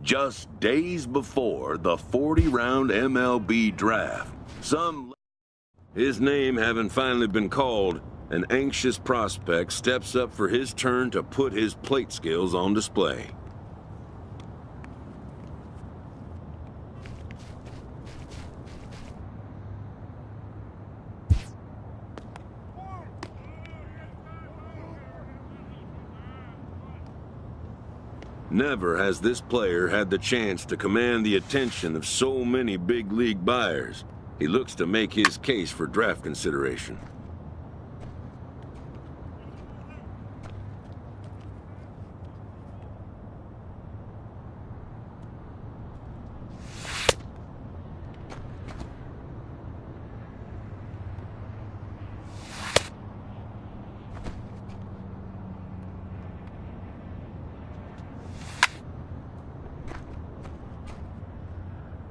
Just days before the 40-round MLB draft, his name having finally been called, an anxious prospect steps up for his turn to put his plate skills on display. Never has this player had the chance to command the attention of so many big league buyers. He looks to make his case for draft consideration.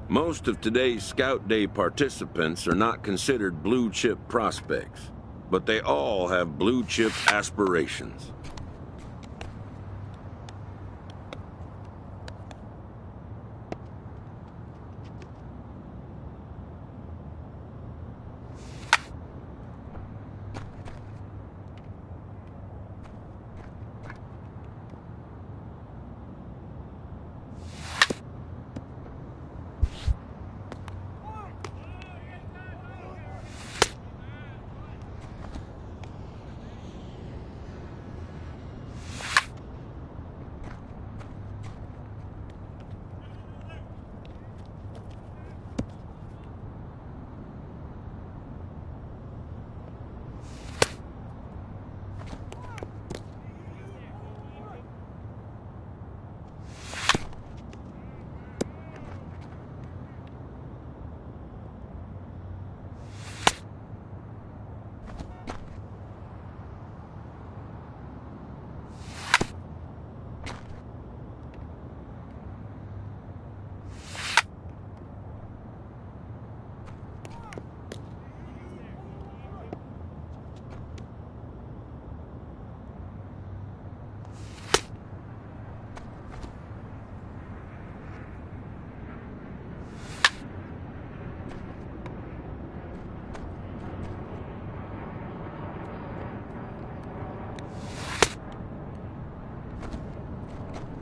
Most of today's Scout Day participants are not considered blue-chip prospects, but they all have blue-chip aspirations.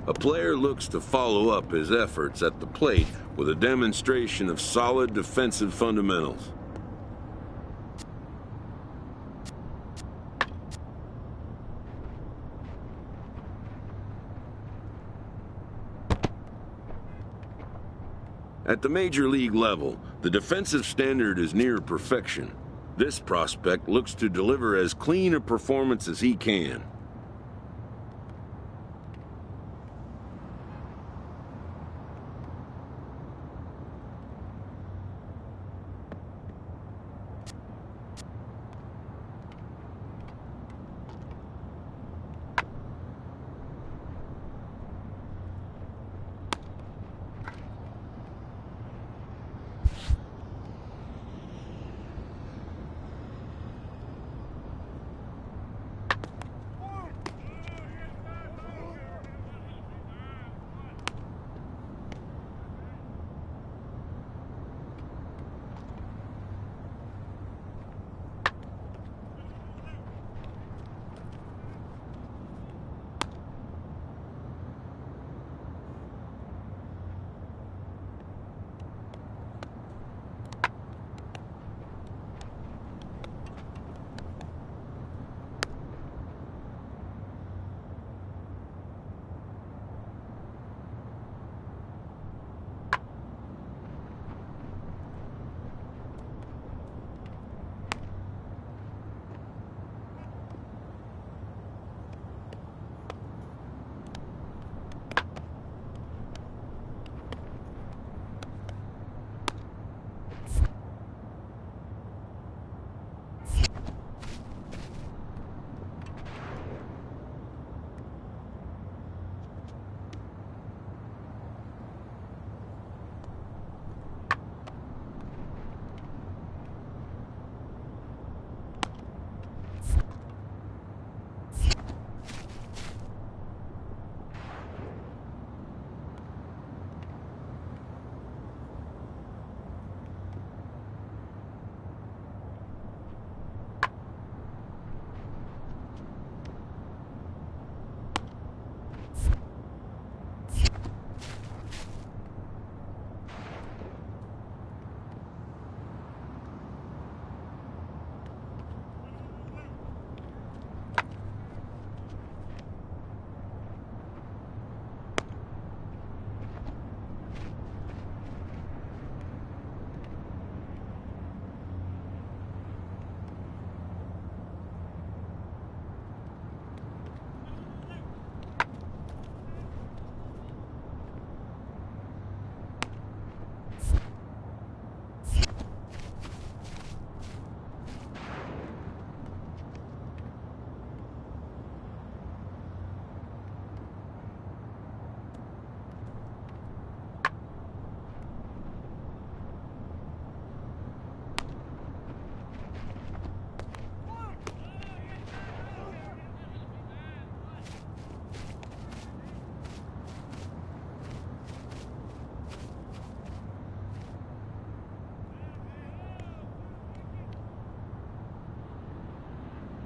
A player looks to follow up his efforts at the plate with a demonstration of solid defensive fundamentals. At the major league level, the defensive standard is near perfection. This prospect looks to deliver as clean a performance as he can.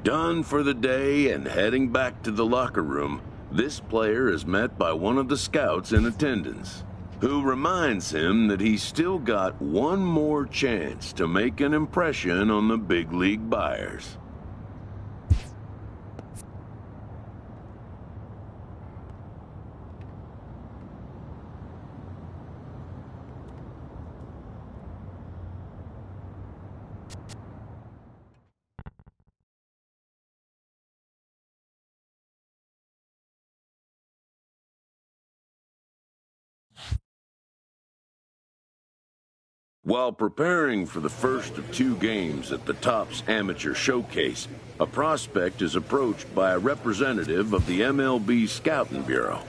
Done for the day and heading back to the locker room, this player is met by one of the scouts in attendance, who reminds him that he's still got one more chance to make an impression on the big league buyers. While preparing for the first of 2 games at the Topps Amateur Showcase, a prospect is approached by a representative of the MLB Scouting Bureau.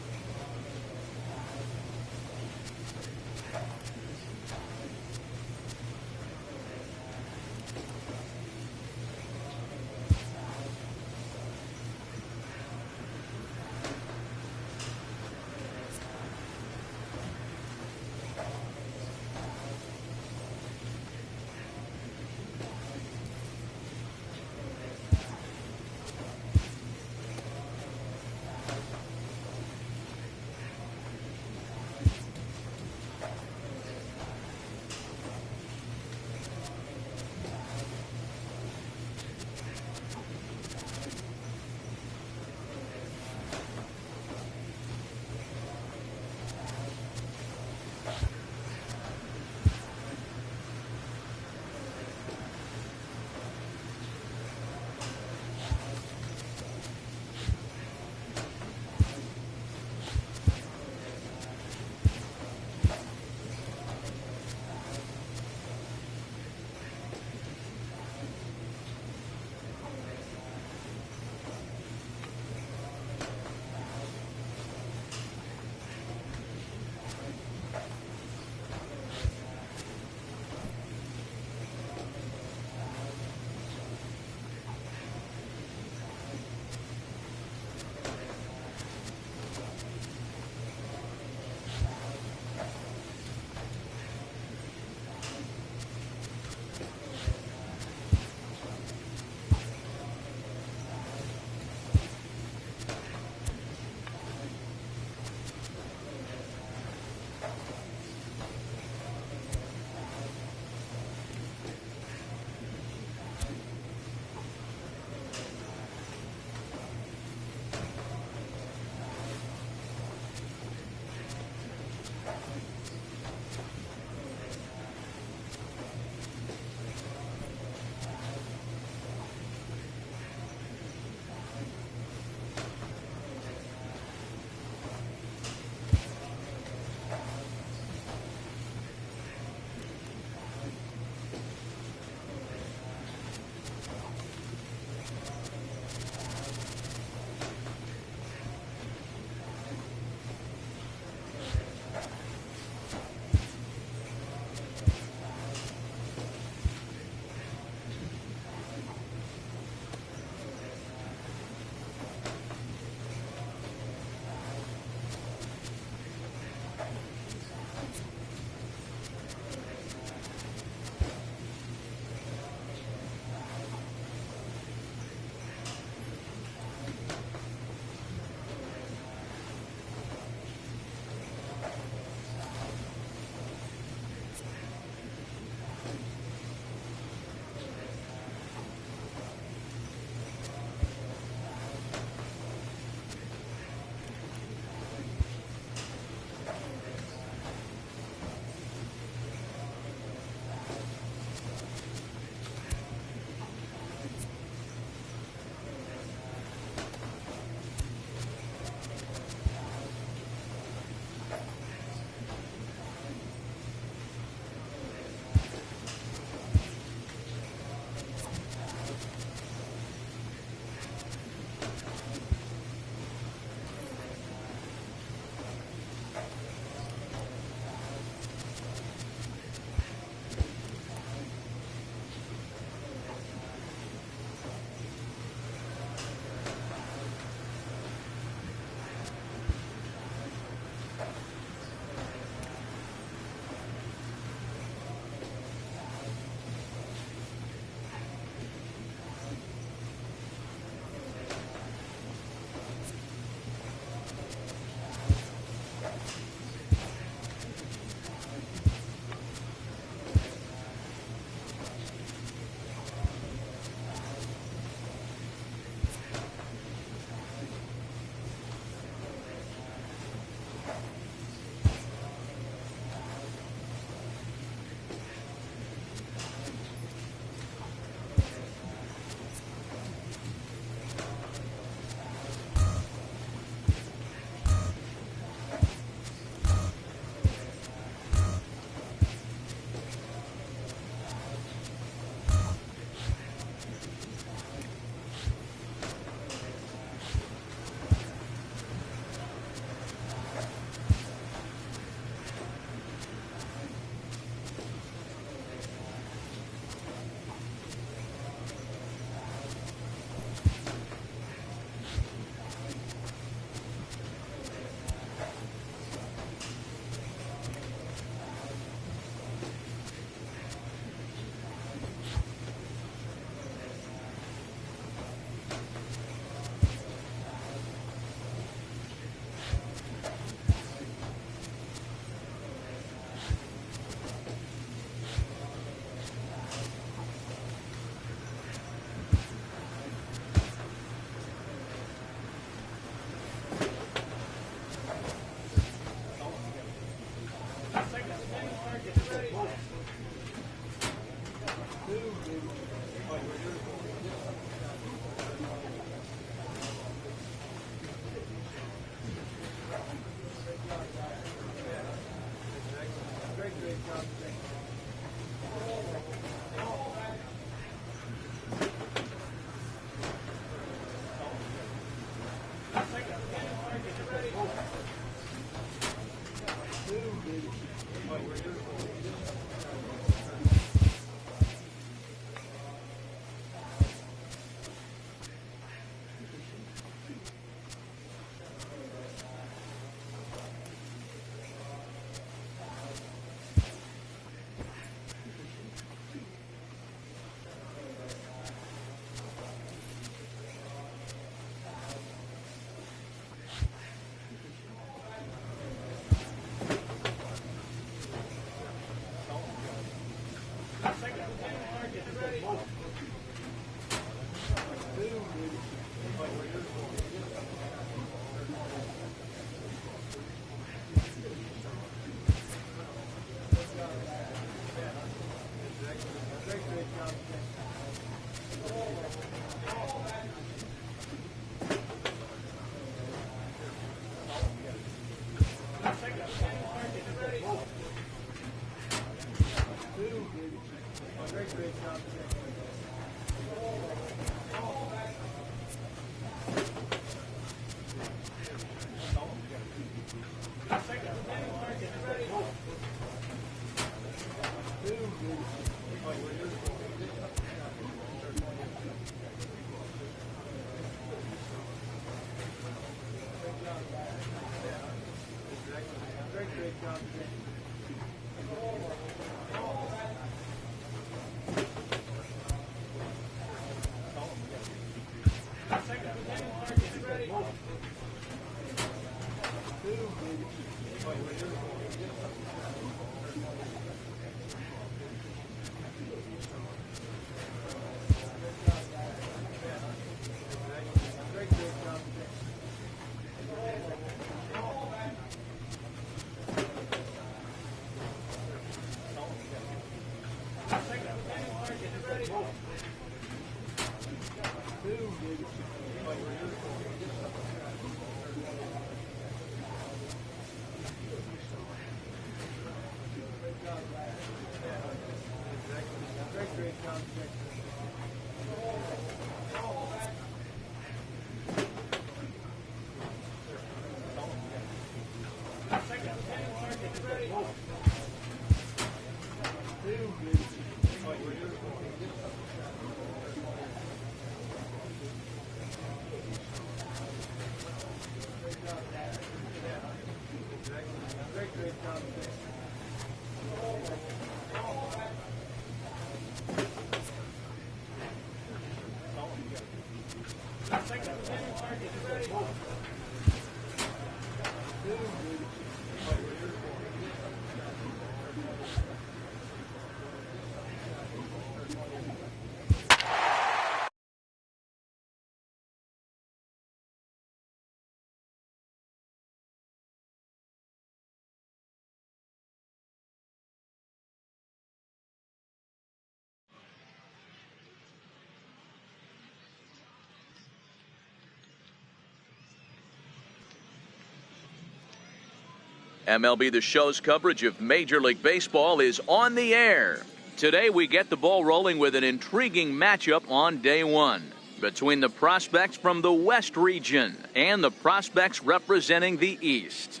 MLB The Show's coverage of Major League Baseball is on the air. Today we get the ball rolling with an intriguing matchup on day one between the prospects from the West region and the prospects representing the East.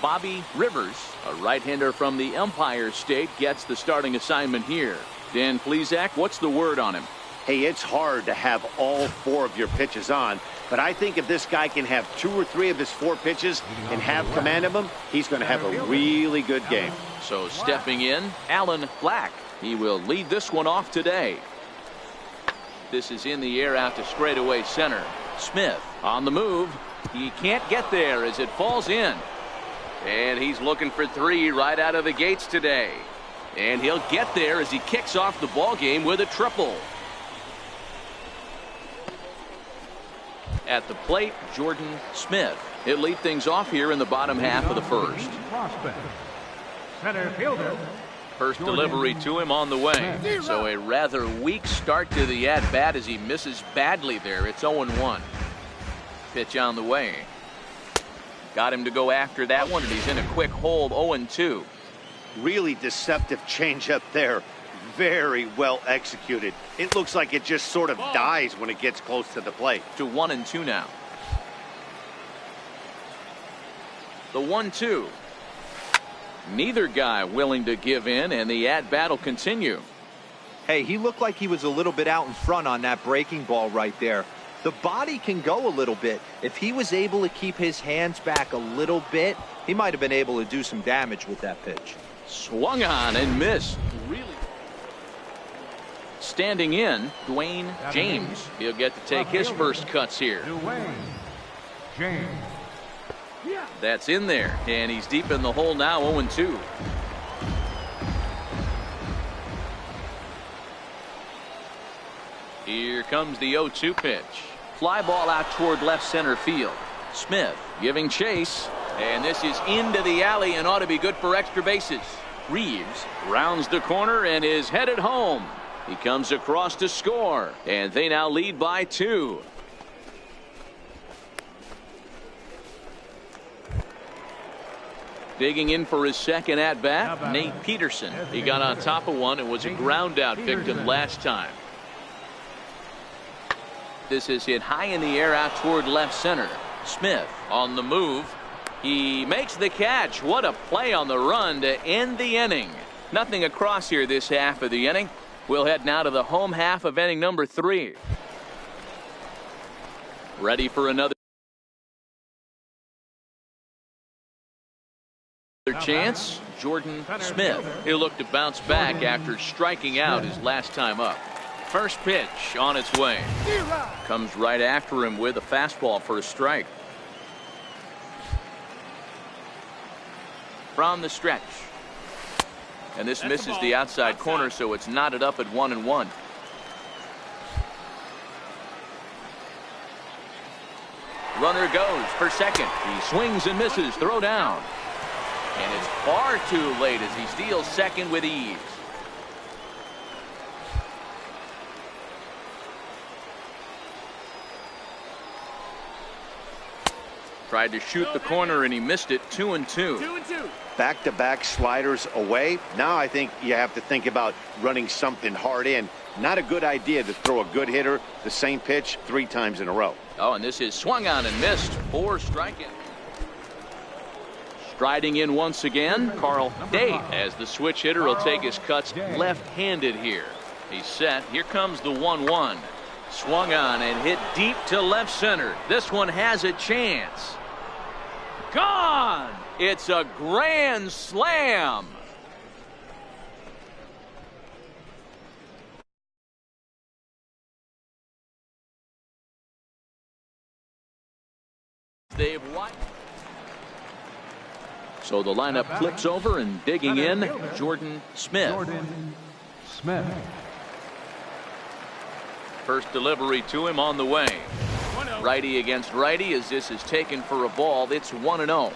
Bobby Rivers, a right-hander from the Empire State, gets the starting assignment here. Dan Plesac, what's the word on him? Hey, it's hard to have all four of your pitches on, but I think if this guy can have 2 or 3 of his 4 pitches and have command of them, he's going to have a really good game. So stepping in, Alan Black. He will lead this one off today. This is in the air out to straightaway center. Smith on the move. He can't get there as it falls in. And he's looking for 3 right out of the gates today. And he'll get there as he kicks off the ball game with a triple. At the plate, Jordan Smith. He'll lead things off here in the bottom half of the first. Center fielder. First delivery to him on the way. So a rather weak start to the at-bat as he misses badly there. It's 0-1. Pitch on the way. Got him to go after that one, and he's in a quick hold, 0-2. Really deceptive changeup there. Very well executed. It looks like it just sort of dies when it gets close to the plate. To 1-2 now. The 1-2. Neither guy willing to give in, and the at-bat will continue. Hey, he looked like he was a little bit out in front on that breaking ball right there. The body can go a little bit. If he was able to keep his hands back a little bit, he might have been able to do some damage with that pitch. Swung on and missed. Really. Standing in, Dwayne James. He'll get to take his first cuts here. Dwayne James. That's in there, and he's deep in the hole now, 0-2. Here comes the 0-2 pitch. Fly ball out toward left center field. Smith giving chase. And this is into the alley and ought to be good for extra bases. Reeves rounds the corner and is headed home. He comes across to score. And they now lead by 2. Digging in for his second at-bat, Nate Peterson. He got on top of one and was a ground-out victim last time. This is hit high in the air out toward left center. Smith on the move. He makes the catch. What a play on the run to end the inning. Nothing across here this half of the inning. We'll head now to the home half of inning number 3. Ready for another chance. Jordan Smith. He'll look to bounce back after striking out his last time up. First pitch on its way. Comes right after him with a fastball for a strike. From the stretch. And this misses the outside corner, so it's knotted up at 1-1. Runner goes for second. He swings and misses. Throw down. And it's far too late as he steals second with ease. Tried to shoot the corner and he missed it. 2-2. Back-to-back sliders away. Now I think you have to think about running something hard in. Not a good idea to throw a good hitter the same pitch 3 times in a row. Oh, and this is swung on and missed. 4 strikeouts. Striding in once again, Carl Day, as the switch hitter will take his cuts left-handed here. He's set. Here comes the 1-1. Swung on and hit deep to left center. This one has a chance. Gone! It's a grand slam. They've won. So the lineup flips over and digging in, Jordan Smith. First delivery to him on the way. Righty against righty as this is taken for a ball. It's 1-0.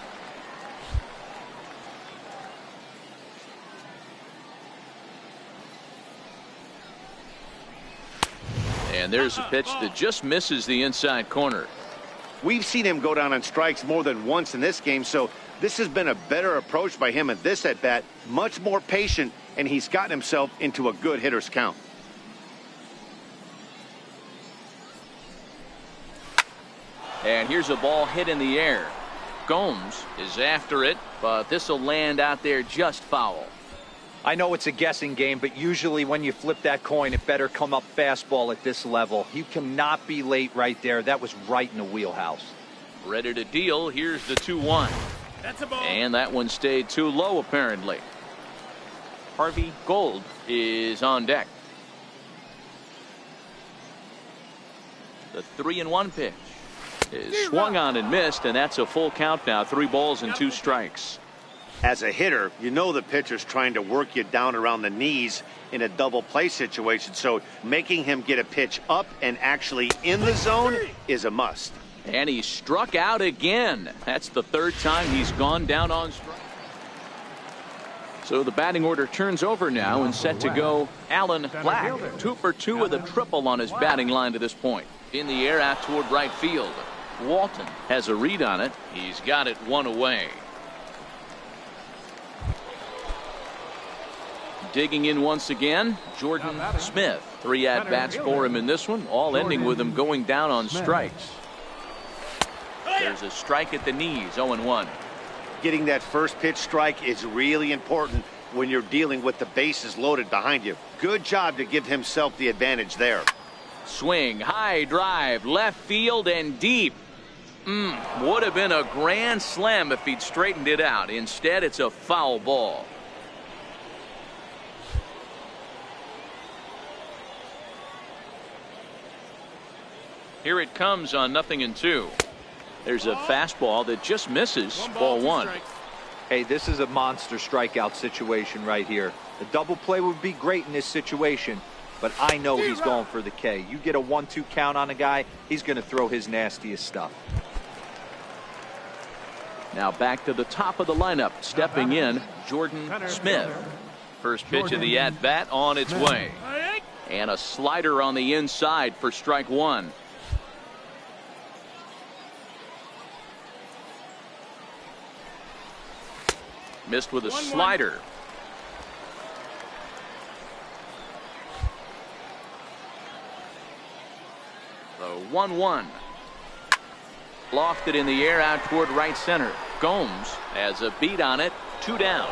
And there's a pitch that just misses the inside corner. We've seen him go down on strikes more than once in this game, so this has been a better approach by him at this at-bat. Much more patient, and he's gotten himself into a good hitter's count. And here's a ball hit in the air. Gomes is after it, but this will land out there just foul. I know it's a guessing game, but usually when you flip that coin, it better come up fastball at this level. You cannot be late right there. That was right in the wheelhouse. Ready to deal. Here's the 2-1. That's a ball. And that one stayed too low, apparently. Harvey Gold is on deck. The 3-1 pitch is swung on and missed, and that's a full count now. 3 balls and 2 strikes. As a hitter, you know the pitcher's trying to work you down around the knees in a double play situation, so making him get a pitch up and actually in the zone is a must. And he struck out again. That's the 3rd time he's gone down on strike. So the batting order turns over now and set to go Alan Black. 2 for 2 with a triple on his batting line to this point. In the air out toward right field. Walton has a read on it. He's got it 1 away. Digging in once again, Jordan Smith. 3 at-bats for him in this one, all ending with him going down on strikes. There's a strike at the knees, 0-1. Getting that first pitch strike is really important when you're dealing with the bases loaded behind you. Good job to give himself the advantage there. Swing, high drive, left field and deep. Would have been a grand slam if he'd straightened it out. Instead, it's a foul ball. Here it comes on 0-2. There's a fastball that just misses. Ball 1. Hey, this is a monster strikeout situation right here. A double play would be great in this situation. but I know he's going for the K. You get a 1-2 count on a guy, he's going to throw his nastiest stuff. Now back to the top of the lineup. Stepping in, Jordan Smith. First pitch of the at-bat on its way. And a slider on the inside for strike one. Missed with a slider. The 1-1. Lofted in the air out toward right center. Gomes has a beat on it. 2 down.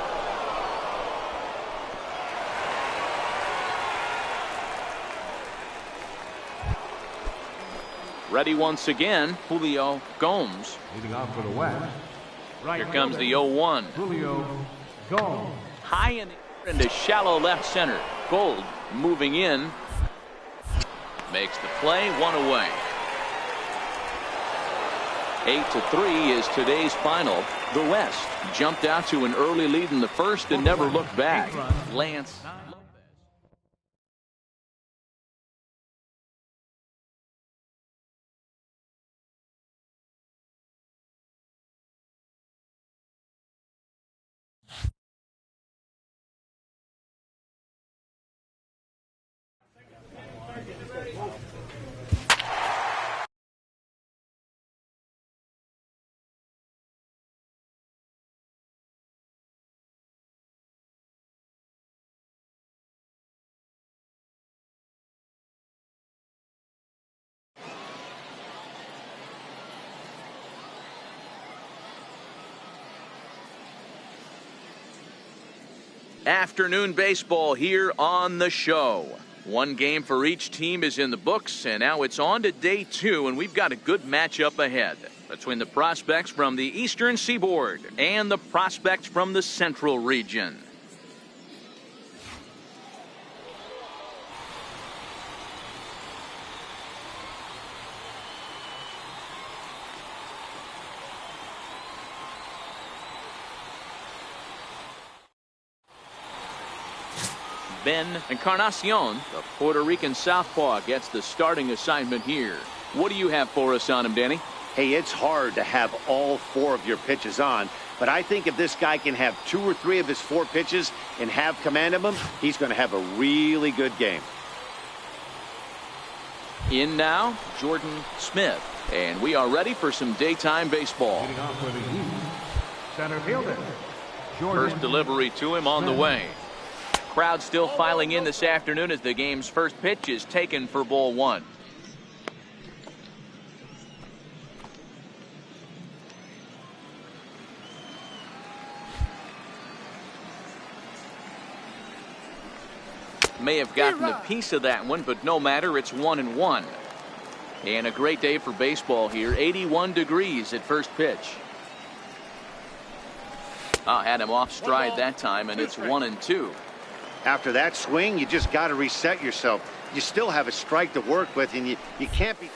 Ready once again, Julio Gomes. Leading off for the West. Here comes the 0-1. Julio Gomes. High in the air into shallow left center. Gold moving in. Makes the play, 1 away. 8-3 is today's final. The West jumped out to an early lead in the first and never looked back. Lance Lopez. Afternoon baseball here on the show. One game for each team is in the books, and now it's on to day 2, and we've got a good matchup ahead between the prospects from the Eastern Seaboard and the prospects from the Central region. Ben Encarnacion, the Puerto Rican southpaw, gets the starting assignment here. What do you have for us on him, Danny? Hey, it's hard to have all 4 of your pitches on, but I think if this guy can have 2 or 3 of his 4 pitches and have command of them, he's going to have a really good game. In now, Jordan Smith, and we are ready for some daytime baseball. Leading off for the East. Center fielder. Jordan First delivery to him on the way. Crowd still filing in this afternoon as the game's first pitch is taken for ball 1. May have gotten a piece of that one, but no matter, it's 1-1. And a great day for baseball here. 81 degrees at first pitch. Had him off stride that time, and it's 1-2. After that swing, you just got to reset yourself. You still have a strike to work with, and you can't be.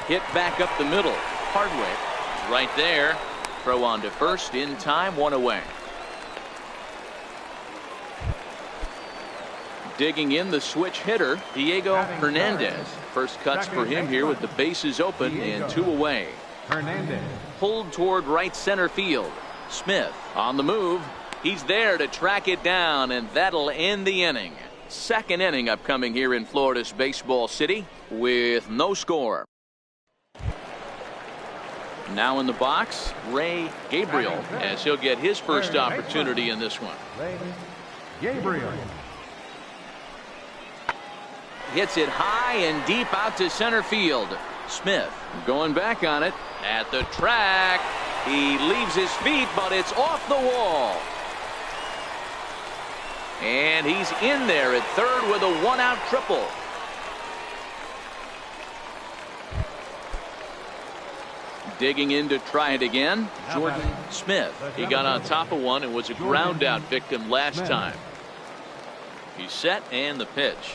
Hit back up the middle. Hardwick right there. Throw on to first in time, 1 away. Digging in the switch hitter, Diego Hernandez. First cuts for him here with the bases open and 2 away. Hernandez. Pulled toward right center field. Smith on the move. He's there to track it down, and that'll end the inning. Second inning upcoming here in Florida's Baseball City with no score. Now in the box, Ray Gabriel, as he'll get his first opportunity in this one. Ray Gabriel. Hits it high and deep out to center field. Smith going back on it at the track. He leaves his feet, but it's off the wall. And he's in there at third with a 1-out triple. Digging in to try it again, Jordan Smith. He got on top of one and was a ground out victim last time. He's set and the pitch.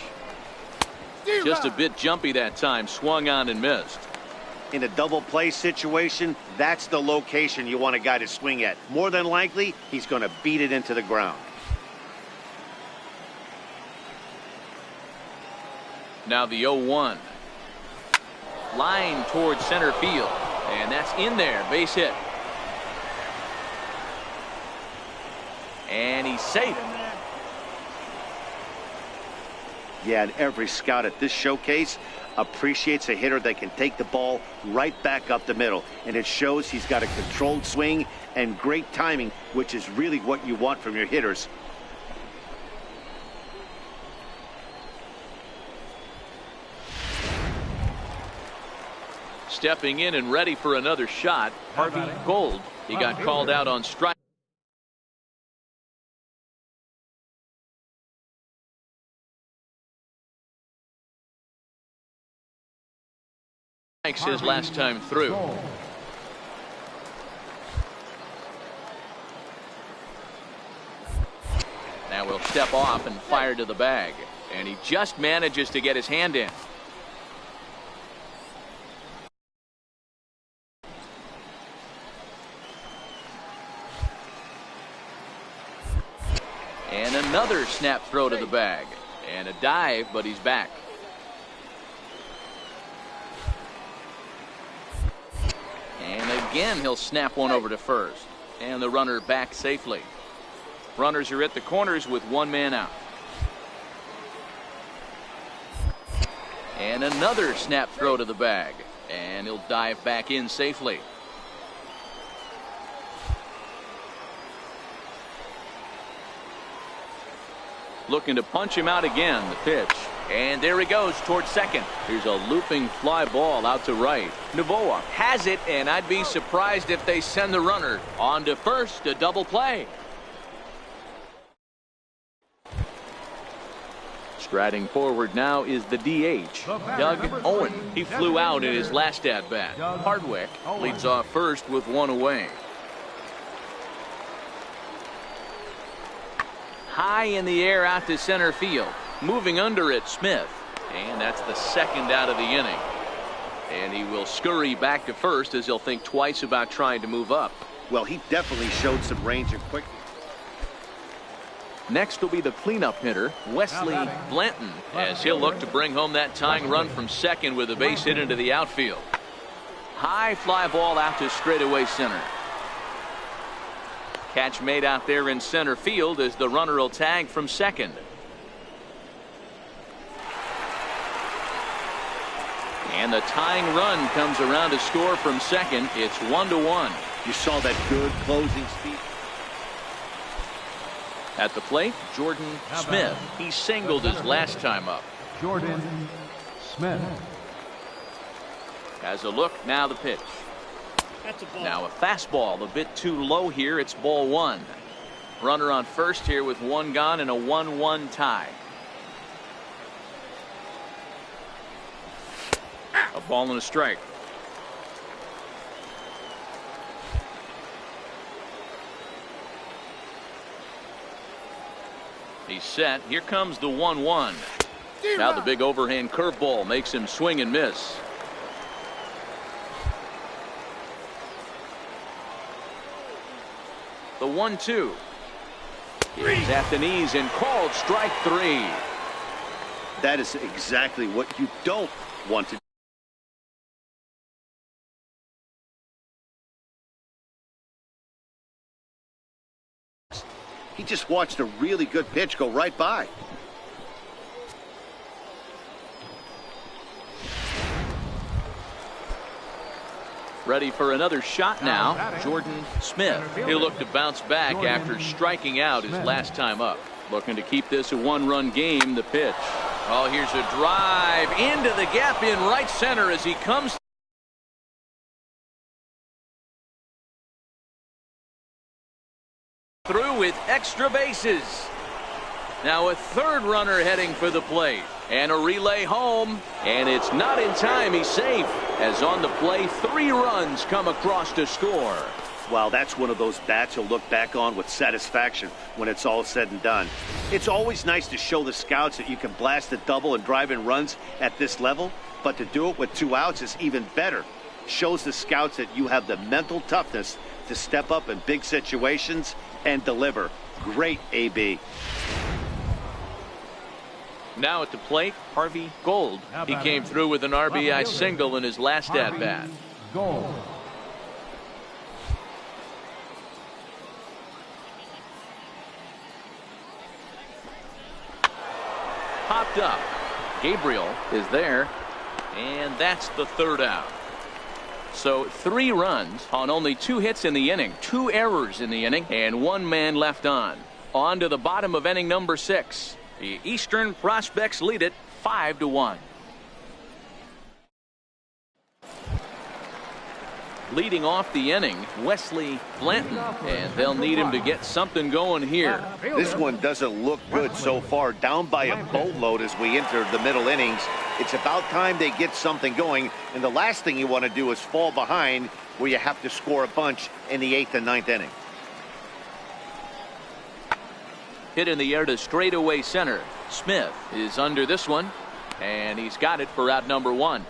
Just a bit jumpy that time, swung on and missed. in a double play situation, that's the location you want a guy to swing at. More than likely, he's going to beat it into the ground. Now the 0-1. Line towards center field. And that's in there. Base hit. And he's safe. Yeah, and every scout at this showcase appreciates a hitter that can take the ball right back up the middle. And it shows he's got a controlled swing and great timing, which is really what you want from your hitters. Stepping in and ready for another shot, Harvey Gold. He got called out on strike. His last time through. Now he'll step off and fire to the bag. And he just manages to get his hand in. And another snap throw to the bag. And a dive, but he's back. And again, he'll snap one over to first. And the runner back safely. Runners are at the corners with one man out. And another snap throw to the bag. And he'll dive back in safely. Looking to punch him out again. The pitch. And there he goes towards second. Here's a looping fly ball out to right. Novoa has it, and I'd be surprised if they send the runner on to first, a double play. Striding forward now is the DH, Doug Owen. He flew out in his last at-bat. Hardwick leads off first with one away. High in the air out to center field. Moving under it, Smith. And that's the second out of the inning. And he will scurry back to first as he'll think twice about trying to move up. Well, he definitely showed some range and quickness. Next will be the cleanup hitter, Wesley Blanton, as he'll look to bring home that tying run from second with a base hit into the outfield. High fly ball out to straightaway center. Catch made out there in center field as the runner will tag from second. And the tying run comes around to score from second. It's 1-1. You saw that good closing speed. At the plate, Jordan Smith. He singled his last time up. Jordan Smith. Has a look, now the pitch. Now a fastball a bit too low here. It's ball one. Runner on first here with one gone and a 1-1 tie. A ball and a strike. He's set. Here comes the 1-1. Now the big overhand curveball makes him swing and miss. The 1-2 is at the knees and called strike three. That is exactly what you don't want to do. He just watched a really good pitch go right by. Ready for another shot now, Jordan Smith. He'll look to bounce back after striking out his last time up. Looking to keep this a one-run game. The pitch. Oh, here's a drive into the gap in right center as he comes through with extra bases. Now a third runner heading for the plate. And a relay home. And it's not in time. He's safe. As on the play, 3 runs come across to score. Wow, that's one of those bats you'll look back on with satisfaction when it's all said and done. It's always nice to show the scouts that you can blast a double and drive in runs at this level, but to do it with 2 outs is even better. shows the scouts that you have the mental toughness to step up in big situations and deliver. Great, AB. Now at the plate, Harvey Gold. He came through with an RBI single in his last at-bat. Gold. Popped up. Gabriel is there, and that's the third out. So 3 runs on only 2 hits in the inning, 2 errors in the inning, and 1 man left on. On to the bottom of inning number 6. The Eastern Prospects lead it 5-1. Leading off the inning, Wesley Blanton, and they'll need him to get something going here. This one doesn't look good so far. Down by a boatload as we enter the middle innings. It's about time they get something going, and the last thing you want to do is fall behind where you have to score a bunch in the 8th and 9th inning. Hit in the air to straightaway center. Smith is under this one, and he's got it for out number 1.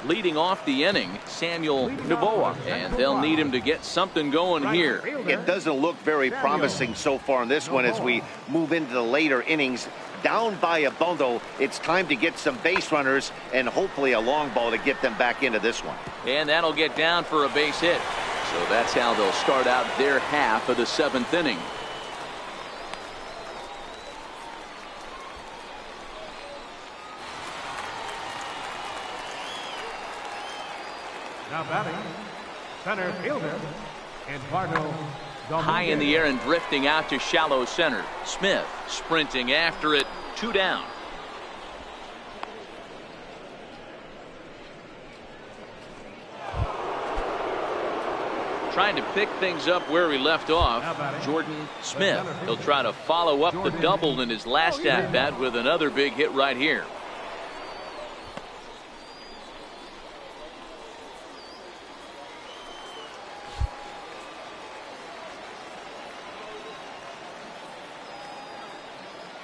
Leading off the inning, Samuel Novoa, and they'll need him to get something going here. It doesn't look very promising so far in this one as we move into the later innings. Down by a bundle, it's time to get some base runners and hopefully a long ball to get them back into this one. And that'll get down for a base hit. So that's how they'll start out their half of the 7th inning. Now batting, center fielder, Eduardo. High in the air and drifting out to shallow center. Smith sprinting after it, 2 down. Trying to pick things up where he left off, Jordan Smith. He'll try to follow up the double in his last at-bat with another big hit right here.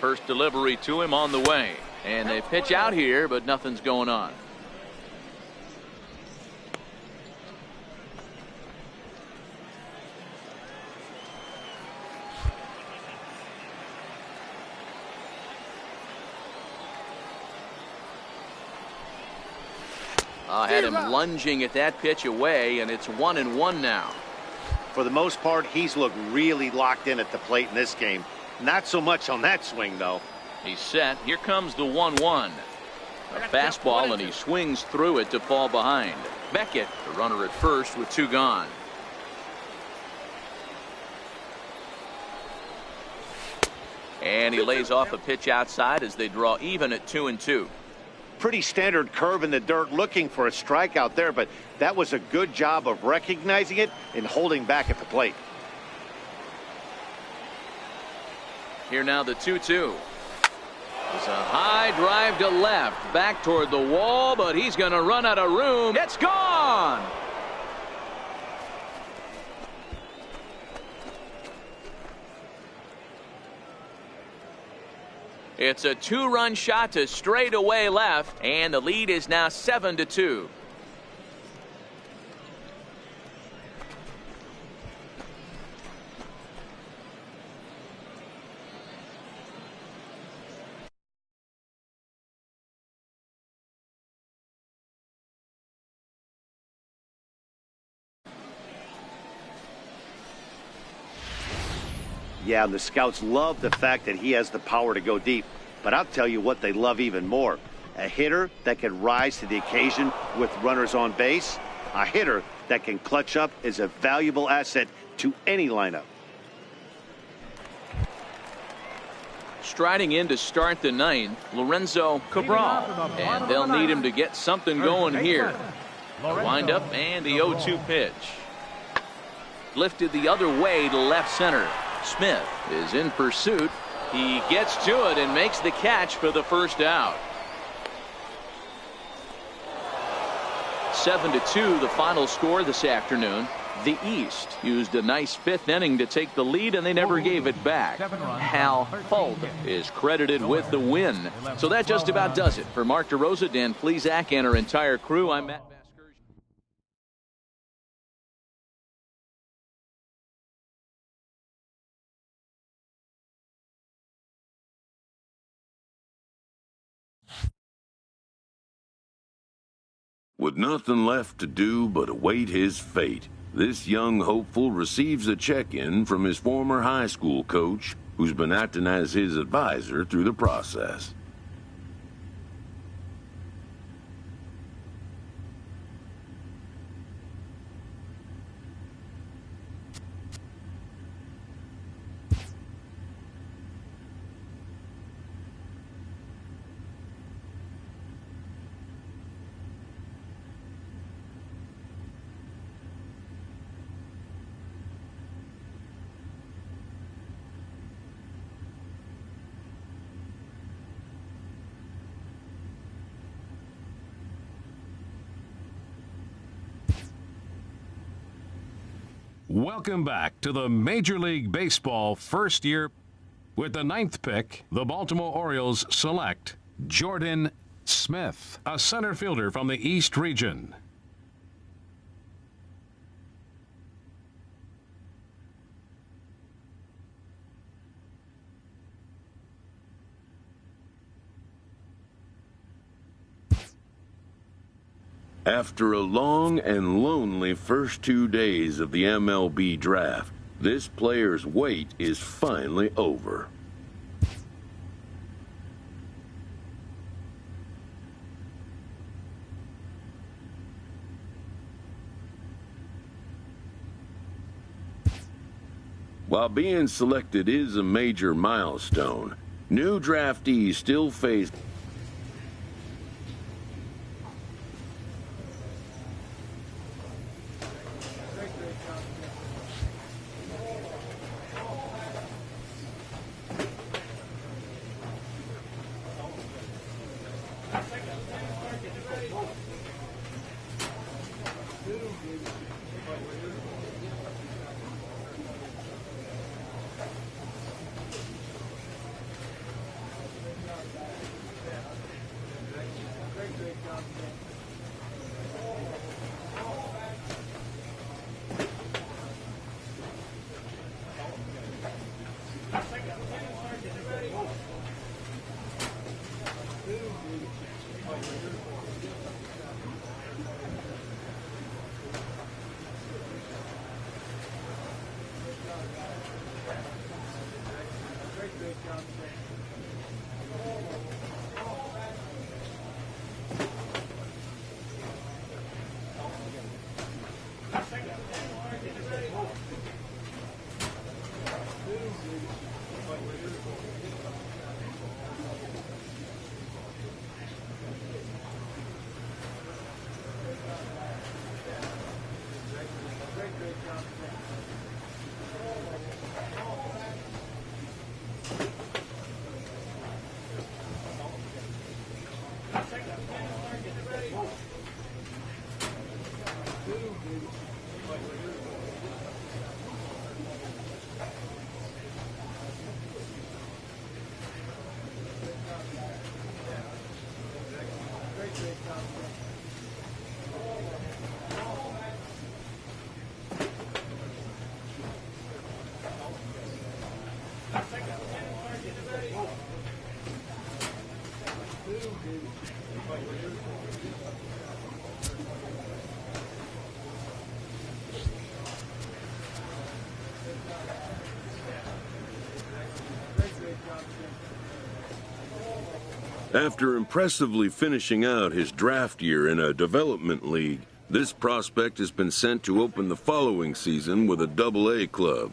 First delivery to him on the way, and they pitch out here, but nothing's going on. Had him lunging at that pitch away, and it's 1-1 now. For the most part, he's looked really locked in at the plate in this game. Not so much on that swing, though. He's set. Here comes the 1-1. A fastball, and he swings through it to fall behind. Beckett, the runner at first with 2 gone. And he lays off a pitch outside as they draw even at 2-2. Pretty standard curve in the dirt, looking for a strikeout there, but that was a good job of recognizing it and holding back at the plate. Here now the 2-2. It's a high drive to left, back toward the wall, but he's going to run out of room. It's gone. It's a 2-run shot to straightaway left, and the lead is now 7-2. Yeah, and the scouts love the fact that he has the power to go deep. But I'll tell you what they love even more. A hitter that can rise to the occasion with runners on base. A hitter that can clutch up is a valuable asset to any lineup. Striding in to start the 9th, Lorenzo Cabral. And they'll need him to get something going here. Wind up and the 0-2 pitch. Lifted the other way to left center. Smith is in pursuit. He gets to it and makes the catch for the first out. 7-2 the final score this afternoon. The East used a nice fifth inning to take the lead, and they never gave it back. Hal Hull is credited with the win. So that just about does it. For Mark DeRosa, Dan Plesac, and our entire crew, I'm Matt Vasgersian. With nothing left to do but await his fate, this young hopeful receives a check-in from his former high school coach, who's been acting as his advisor through the process. Welcome back to the Major League Baseball first year. With the 9th pick, the Baltimore Orioles select Jordan Smith, a center fielder from the East region. After a long and lonely first 2 days of the MLB draft, this player's wait is finally over. While being selected is a major milestone, new draftees still face After impressively finishing out his draft year in a development league, this prospect has been sent to open the following season with a Double-A club.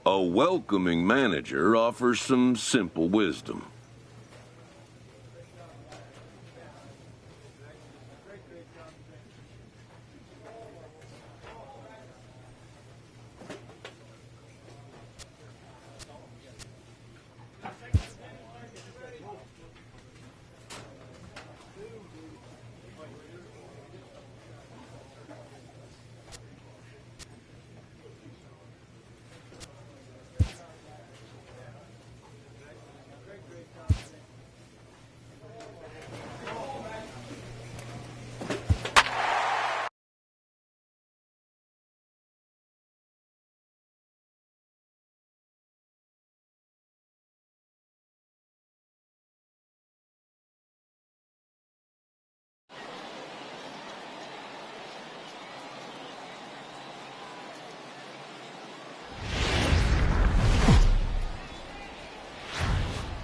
A welcoming manager offers some simple wisdom.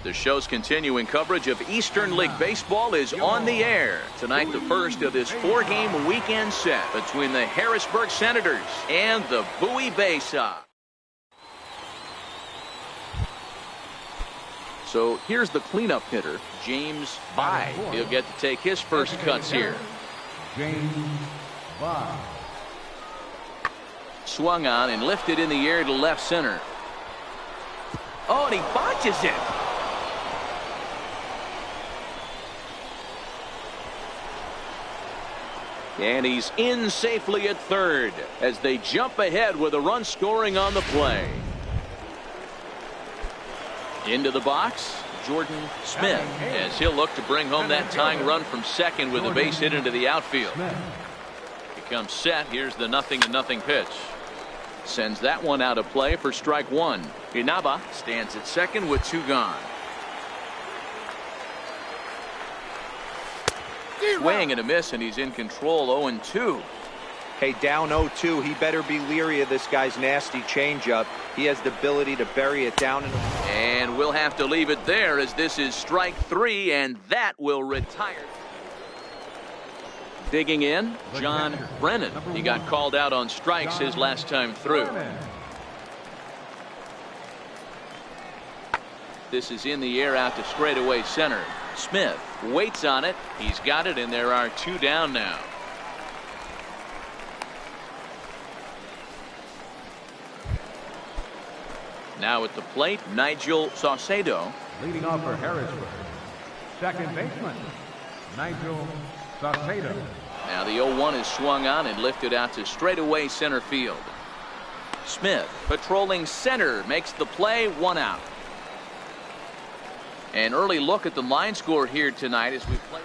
The show's continuing coverage of Eastern League Baseball is on the air. Tonight, the first of this 4-game weekend set between the Harrisburg Senators and the Bowie Bay Sox. So here's the cleanup hitter, James By. He'll get to take his first cuts here. James By. Swung on and lifted in the air to left center. Oh, and he botches it. And he's in safely at third as they jump ahead with a run scoring on the play. Into the box, Jordan Smith, as he'll look to bring home that tying run from second with a base hit into the outfield. He comes set. Here's the 0-0 pitch. Sends that one out of play for strike one. Inaba stands at second with 2 gone. Swing and a miss, and he's in control. 0-2. Hey, down 0-2, he better be leery of this guy's nasty changeup. He has the ability to bury it down. And we'll have to leave it there as this is strike 3, and that will retire. Digging in, John Brennan. He got called out on strikes his last time through. This is in the air out to straightaway center. Smith waits on it. He's got it, and there are 2 down now. Now at the plate, Nigel Saucedo. Leading off for Harrisburg, second baseman, Nigel Saucedo. Now the 0-1 is swung on and lifted out to straightaway center field. Smith patrolling center makes the play, 1 out. An early look at the line score here tonight as we play.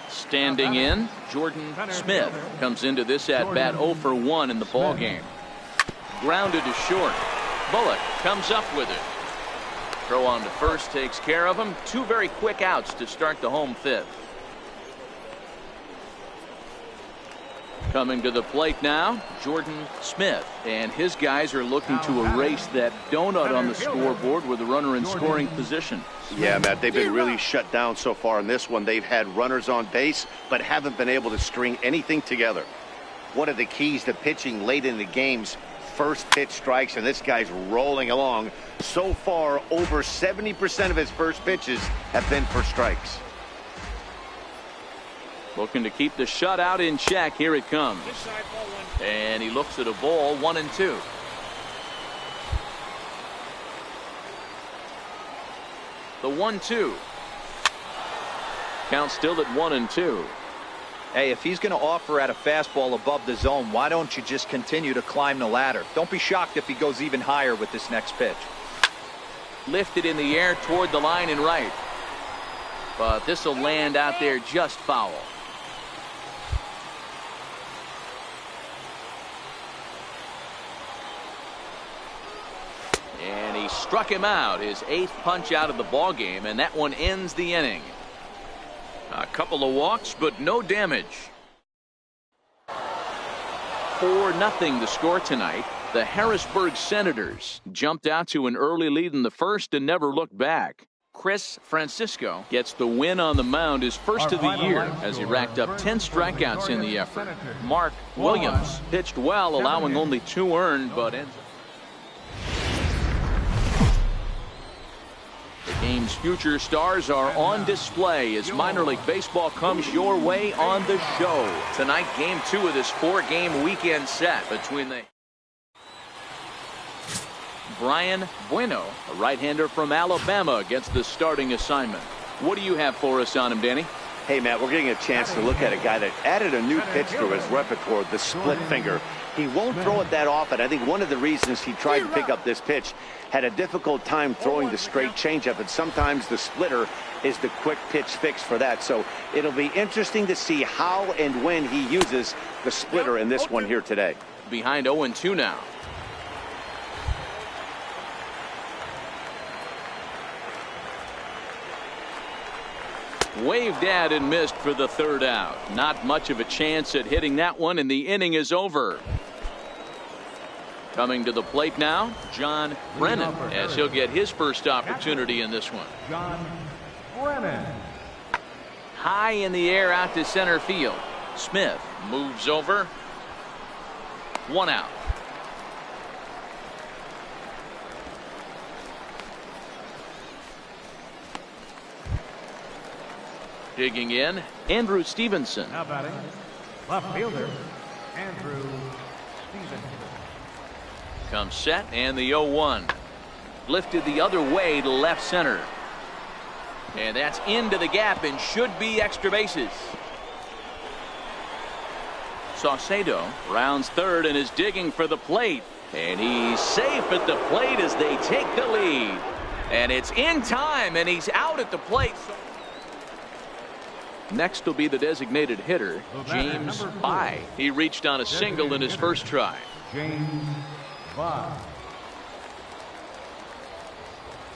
Standing in, Jordan Smith comes into this at bat 0 for 1 in the ball game. Grounded to short. Bullock comes up with it. Throw on to first takes care of him. 2 very quick outs to start the home 5th. Coming to the plate now, Jordan Smith, and his guys are looking to erase that donut on the scoreboard with a runner in scoring position. Yeah, Matt, they've been really shut down so far in this one. They've had runners on base, but haven't been able to string anything together. One of the keys to pitching late in the games, first pitch strikes, and this guy's rolling along. So far, over 70% of his first pitches have been for strikes. Looking to keep the shutout in check. Here it comes. And he looks at a ball, 1-2. The 1-2. Count still at 1-2. Hey, if he's going to offer at a fastball above the zone, why don't you just continue to climb the ladder? Don't be shocked if he goes even higher with this next pitch. Lifted in the air toward the line and right. But this will land out there just foul. And he struck him out, his 8th punch out of the ball game, and that one ends the inning. A couple of walks, but no damage. 4-0 the score tonight. The Harrisburg Senators jumped out to an early lead in the first and never looked back. Chris Francisco gets the win on the mound, his first of the year, as he racked up 10 strikeouts in the effort. Mark Williams pitched well, allowing only 2 earned, but ends up. The game's future stars are on display as minor league baseball comes your way on the show. Tonight, game 2 of this 4-game weekend set between the Brian Bueno, a right-hander from Alabama, gets the starting assignment. What do you have for us on him, Danny? Hey, Matt, we're getting a chance to look at a guy that added a new pitch to his repertoire, the split finger. He won't throw it that often. I think one of the reasons he tried to pick up this pitch, had a difficult time throwing the straight changeup, and sometimes the splitter is the quick pitch fix for that. So it'll be interesting to see how and when he uses the splitter in this one here today. Behind 0-2 now. Waved at and missed for the 3rd out. Not much of a chance at hitting that one, and the inning is over. Coming to the plate now, John Brennan, as he'll get his first opportunity in this one. John Brennan. High in the air out to center field. Smith moves over. 1 out. Digging in, Andrew Stevenson. Now batting, left fielder, Andrew Stevenson. Comes set, and the 0-1. Lifted the other way to left center. And that's into the gap and should be extra bases. Saucedo rounds third and is digging for the plate. And he's safe at the plate as they take the lead. And it's in time, and he's out at the plate. Next will be the designated hitter, James By. He reached on a single in his first try. James By.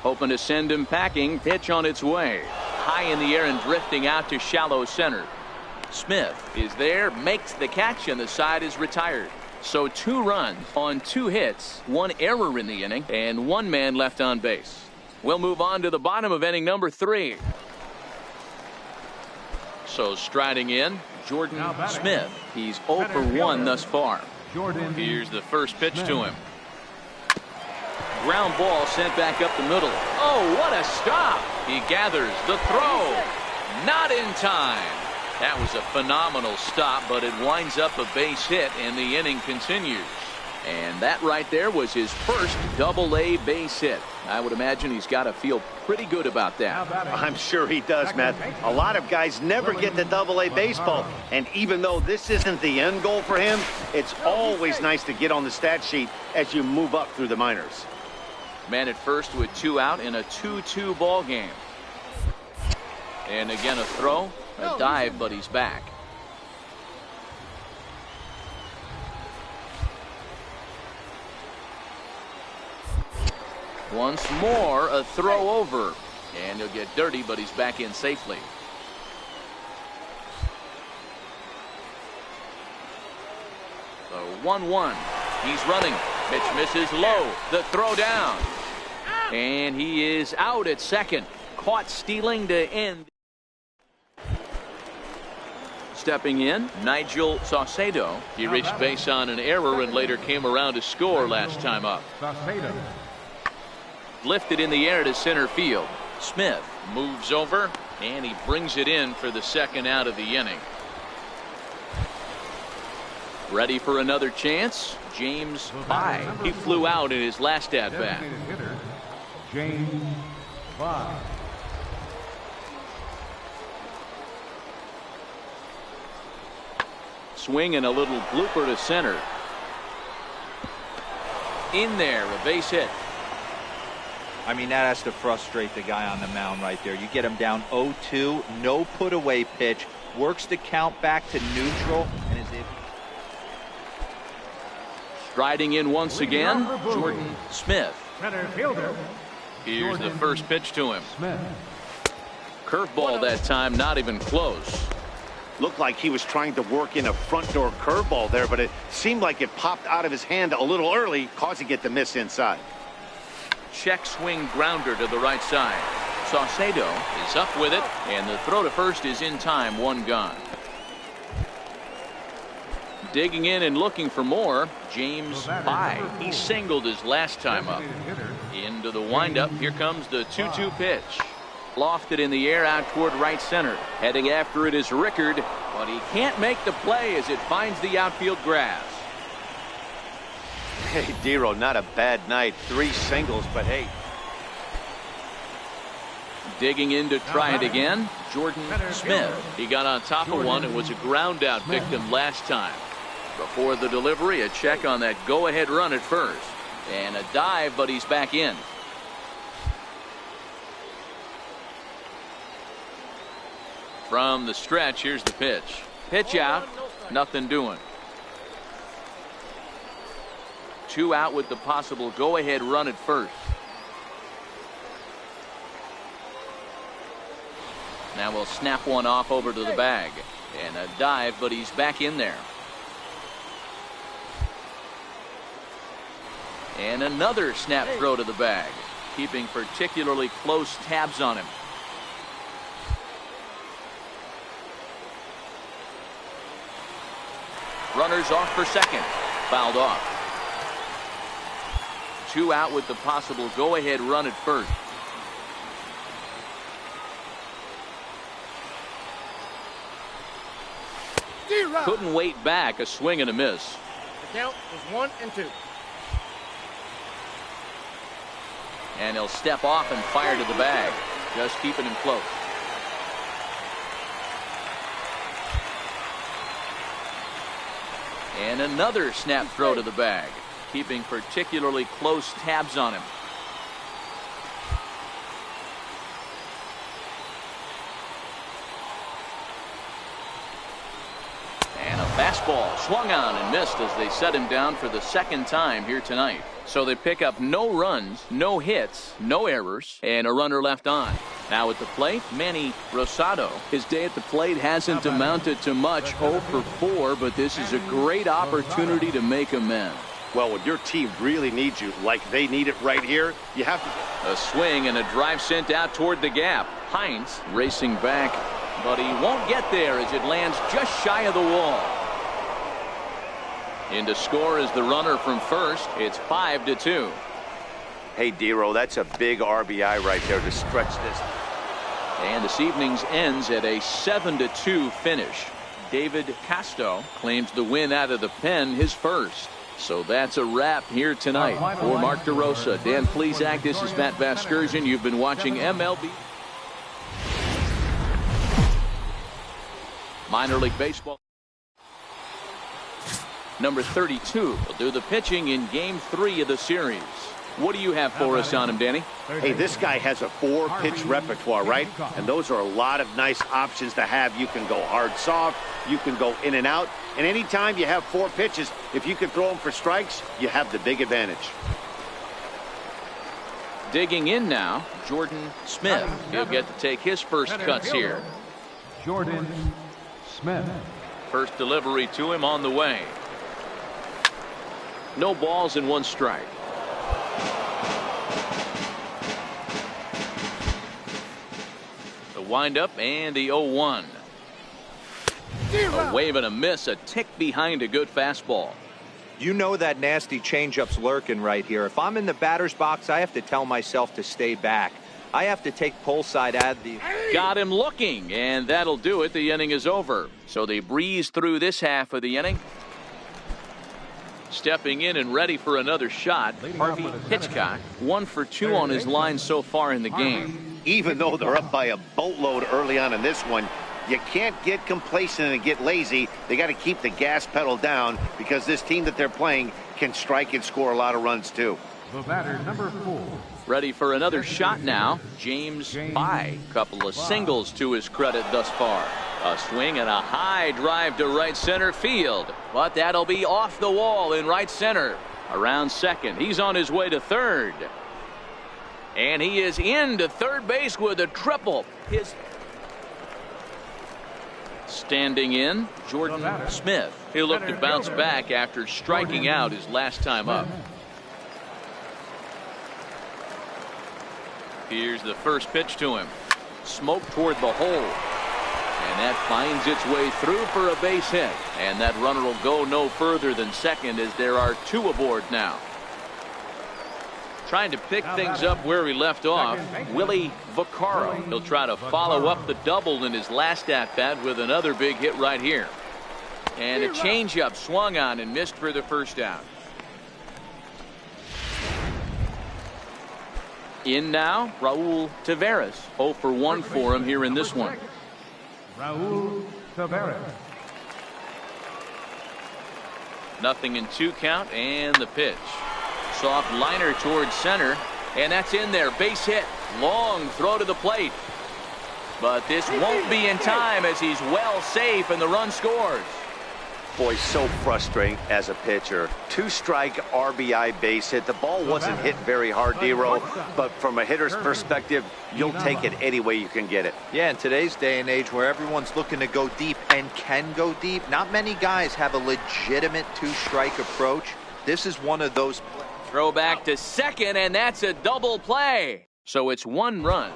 Hoping to send him packing. Pitch on its way. High in the air and drifting out to shallow center. Smith is there, makes the catch, and the side is retired. So 2 runs on 2 hits, 1 error in the inning, and 1 man left on base. We'll move on to the bottom of inning number 3. So striding in, Jordan Smith. He's 0 for 1 thus far. Here's the first pitch to him. Ground ball sent back up the middle. Oh, what a stop! He gathers the throw. Not in time. That was a phenomenal stop, but it winds up a base hit, and the inning continues. And that right there was his first Double-A base hit. I would imagine he's got to feel pretty good about that. I'm sure he does, Matt. A lot of guys never get to Double-A baseball, and even though this isn't the end goal for him, it's always nice to get on the stat sheet as you move up through the minors. Man at first with 2 out in a 2-2 ball game. And again a throw, a dive, but he's back. Once more a throw over, and he'll get dirty, but he's back in safely. The 1-1. He's running. Pitch misses low. The throw down. And he is out at second. Caught stealing to end. Stepping in, Nigel Saucedo. He reached base on an error and later came around to score last time up. Lifted in the air to center field. Smith moves over, and he brings it in for the second out of the inning. Ready for another chance? James By. He flew out in his last at-bat. James By. Swing and a little blooper to center. In there, a base hit. I mean, that has to frustrate the guy on the mound right there. You get him down 0-2, no put away pitch, works the count back to neutral, and is able. Striding in once again, Jordan Smith. Center fielder. Here's the first pitch to him. Smith. Curveball that time, not even close. Looked like he was trying to work in a front door curveball there, but it seemed like it popped out of his hand a little early, causing it to miss inside. Check swing grounder to the right side. Saucedo is up with it, and the throw to first is in time, 1 gone. Digging in and looking for more, James By. He singled his last time up. Into the windup, here comes the 2-2 pitch. Lofted in the air out toward right center. Heading after it is Rickard, but he can't make the play as it finds the outfield grass. Hey, Dero, not a bad night. 3 singles, but hey. Digging in to try it again, Jordan Smith. He got on top of one and was a ground out victim last time. Before the delivery, a check on that go-ahead run at first. And a dive, but he's back in. From the stretch, here's the pitch. Pitch out, nothing doing. 2 out with the possible go-ahead run at first. Now we'll snap one off over to the bag. And a dive, but he's back in there. And another snap throw to the bag, keeping particularly close tabs on him. Runners off for second. Fouled off. 2 out with the possible go-ahead run at first. Couldn't wait back. A swing and a miss. The count is 1 and 2. And he'll step off and fire to the bag, just keeping him close. And another snap throw to the bag, keeping particularly close tabs on him. And a fastball swung on and missed as they set him down for the second time here tonight. So they pick up no runs, no hits, no errors, and a runner left on. Now at the plate, Manny Rosado. His day at the plate hasn't amounted to much, 0 for 4, but this is a great opportunity to make amends. Well, when your team really needs you, like they need it right here, you have to. A swing and a drive sent out toward the gap. Hines racing back, but he won't get there as it lands just shy of the wall. In to score is the runner from first. It's 5-2. Hey, Dero, that's a big RBI right there to stretch this. And this evening's ends at a 7-2 finish. David Casto claims the win out of the pen, his first. So that's a wrap here tonight. For Mark DeRosa, Dan Plesac, this is Matt Vasgersian. You've been watching MLB Minor League Baseball. Number 32 will do the pitching in Game 3 of the series. What do you have for us on him, Danny? Hey, this guy has a 4-pitch repertoire, right? And those are a lot of nice options to have. You can go hard, soft. You can go in and out. And anytime you have 4 pitches, if you can throw them for strikes, you have the big advantage. Digging in now, Jordan Smith. He'll get to take his first cuts here. Jordan Smith. First delivery to him on the way. No balls and 1 strike. The windup and the 0-1. A wave and a miss, a tick behind a good fastball. You know that nasty changeup's lurking right here. If I'm in the batter's box, I have to tell myself to stay back. I have to take pull side at the. Got him looking, and that'll do it. The inning is over. So they breeze through this half of the inning. Stepping in and ready for another shot, Harvey Hitchcock, 1 for 2 on his line so far in the game. Even though they're up by a boatload early on in this one, you can't get complacent and get lazy. They got to keep the gas pedal down because this team that they're playing can strike and score a lot of runs too. The batter, number 4. Ready for another shot now, James Bai. Couple of singles to his credit thus far. A swing and a high drive to right center field, but that'll be off the wall in right center. Around second, he's on his way to third. And he is into third base with a triple. His standing in, Jordan Smith. He'll look to bounce back after striking out his last time up. Here's the first pitch to him. Smoke toward the hole. And that finds its way through for a base hit. And that runner will go no further than second as there are 2 aboard now. Trying to pick things up where he left off, Willie Vaccaro. He'll try to follow up the double in his last at-bat with another big hit right here. And a changeup swung on and missed for the first out. In now, Raul Taveras. 0 for 1 for him here in this one. Raul Taveras. Nothing in 2 count and the pitch. Soft liner towards center, and that's in there. Base hit. Long throw to the plate. But this won't be in time as he's well safe and the run scores. Boy, so frustrating as a pitcher. 2-strike RBI base hit. The ball wasn't hit very hard, Dero, but from a hitter's perspective, you'll take it any way you can get it. Yeah, in today's day and age where everyone's looking to go deep and can go deep, not many guys have a legitimate 2-strike approach. This is one of those. Throw back to second, and that's a double play. So it's 1 run.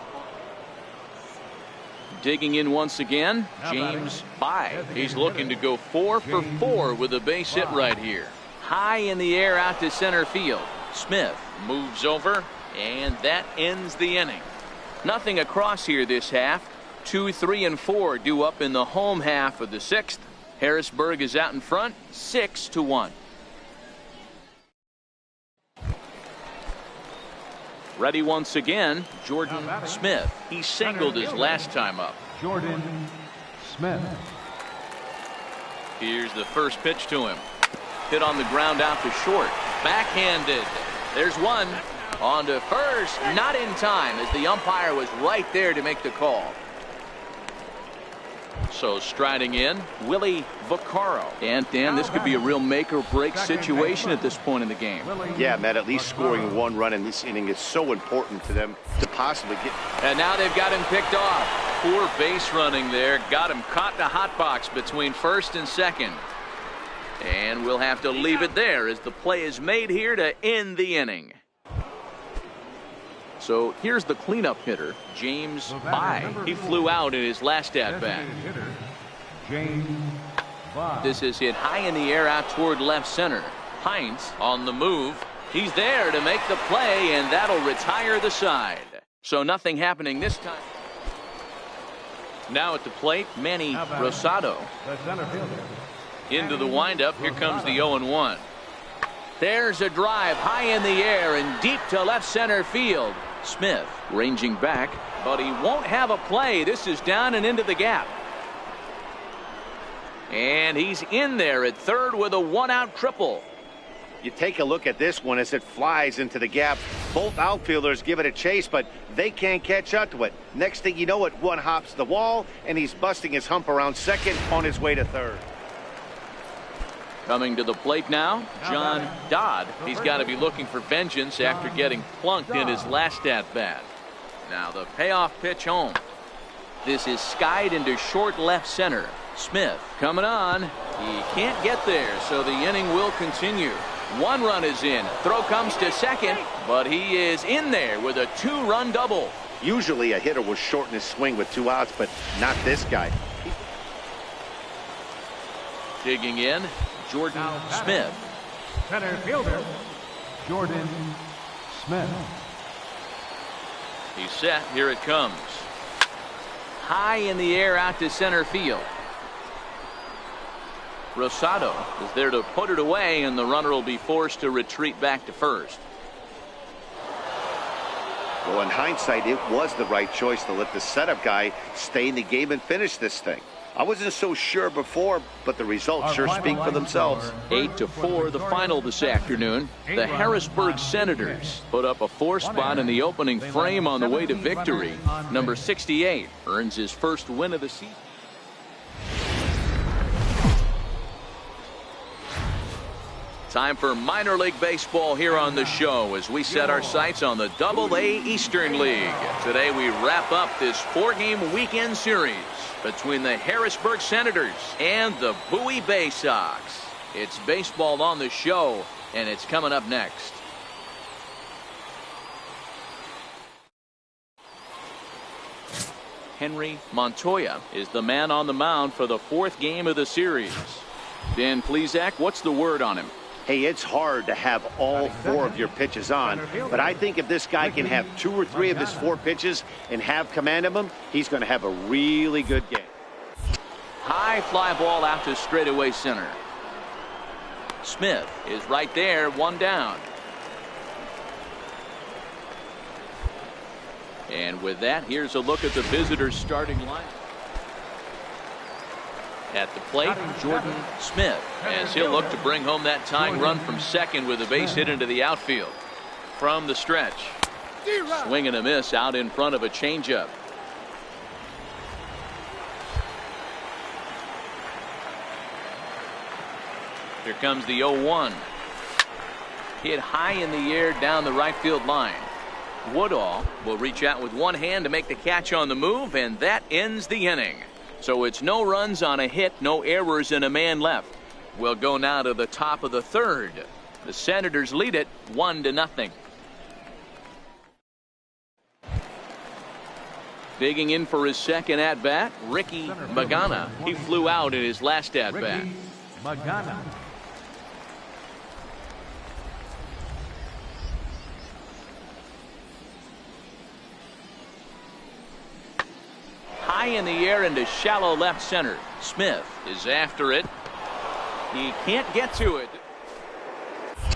Digging in once again, James By. He's looking to go 4 for 4 with a base hit right here. High in the air out to center field. Smith moves over, and that ends the inning. Nothing across here this half. 2, 3, and 4 due up in the home half of the 6th. Harrisburg is out in front, 6-1. Ready once again, Jordan Smith. He singled his last time up. Jordan Smith. Here's the first pitch to him. Hit on the ground out to short. Backhanded. There's one. On to first. Not in time as the umpire was right there to make the call. So striding in, Willie Vaccaro. And Dan, this could be a real make or break situation at this point in the game. Yeah, Matt, at least scoring 1 run in this inning is so important to them to possibly get. And now they've got him picked off. Poor base running there. Got him caught in a hot box between first and second. And we'll have to leave it there as the play is made here to end the inning. So here's the cleanup hitter, James By. He flew out in his last at-bat. This is hit high in the air out toward left center. Hines on the move. He's there to make the play, and that'll retire the side. So nothing happening this time. Now at the plate, Manny Rosado. Into the windup. Here comes the 0-1. There's a drive high in the air and deep to left center field. Smith ranging back, but he won't have a play. This is down and into the gap. And he's in there at third with a 1-out triple. You take a look at this one as it flies into the gap. Both outfielders give it a chase, but they can't catch up to it. Next thing you know it, one hops the wall, and he's busting his hump around second on his way to third. Coming to the plate now, John Dodd. He's got to be looking for vengeance after getting plunked in his last at-bat. Now the payoff pitch home. This is skied into short left center. Smith coming on. He can't get there, so the inning will continue. 1 run is in. Throw comes to second, but he is in there with a 2-run double. Usually a hitter will shorten his swing with 2 outs, but not this guy. Digging in, Jordan Smith. Center fielder, Jordan Smith. He's set. Here it comes. High in the air out to center field. Rosado is there to put it away, and the runner will be forced to retreat back to first. Well, in hindsight, it was the right choice to let the setup guy stay in the game and finish this thing. I wasn't so sure before, but the results sure speak for themselves. 8-4 the final this afternoon. The Harrisburg Senators put up a 4-spot in the opening frame on the way to victory. Number 68 earns his first win of the season. Time for minor league baseball here on the show as we set our sights on the Double-A Eastern League. Today we wrap up this 4-game weekend series between the Harrisburg Senators and the Bowie Bay Sox. It's baseball on the show, and it's coming up next. Henry Montoya is the man on the mound for the 4th game of the series. Dan Plesac, what's the word on him? Hey, it's hard to have all 4 of your pitches on, but I think if this guy can have 2 or 3 of his 4 pitches and have command of them, he's going to have a really good game. High fly ball out to straightaway center. Smith is right there, 1 down. And with that, here's a look at the visitors' starting line. At the plate, Jordan Smith, as he'll look to bring home that tying run from second with a base hit into the outfield. From the stretch, swing and a miss out in front of a changeup. Here comes the 0-1. Hit high in the air down the right field line. Woodall will reach out with one hand to make the catch on the move, and that ends the inning. So it's no runs on a hit, no errors, and a man left. We'll go now to the top of the 3rd. The Senators lead it 1-0. Digging in for his second at-bat, Ricky Magana. He flew out in his last at-bat. Magana. High in the air into shallow left center. Smith is after it. He can't get to it.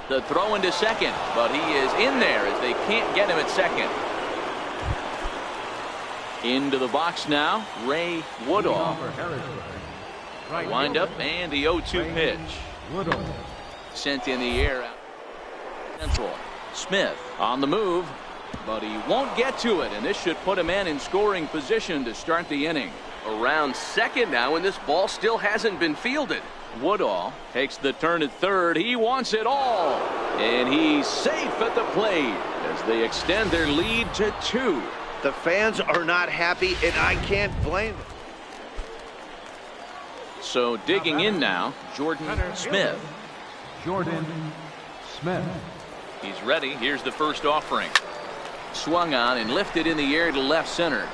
The throw into second, but he is in there as they can't get him at second. Into the box now, Ray Woodall. Wind up and the 0-2 pitch. Sent in the air out central. Smith on the move, but he won't get to it, and this should put a man in scoring position to start the inning. Around second now, and this ball still hasn't been fielded. Woodall takes the turn at third. He wants it all, and he's safe at the plate as they extend their lead to 2. The fans are not happy, and I can't blame them. So digging in now, Jordan Smith. Jordan Smith. He's ready. Here's the first offering. Swung on and lifted in the air to left center.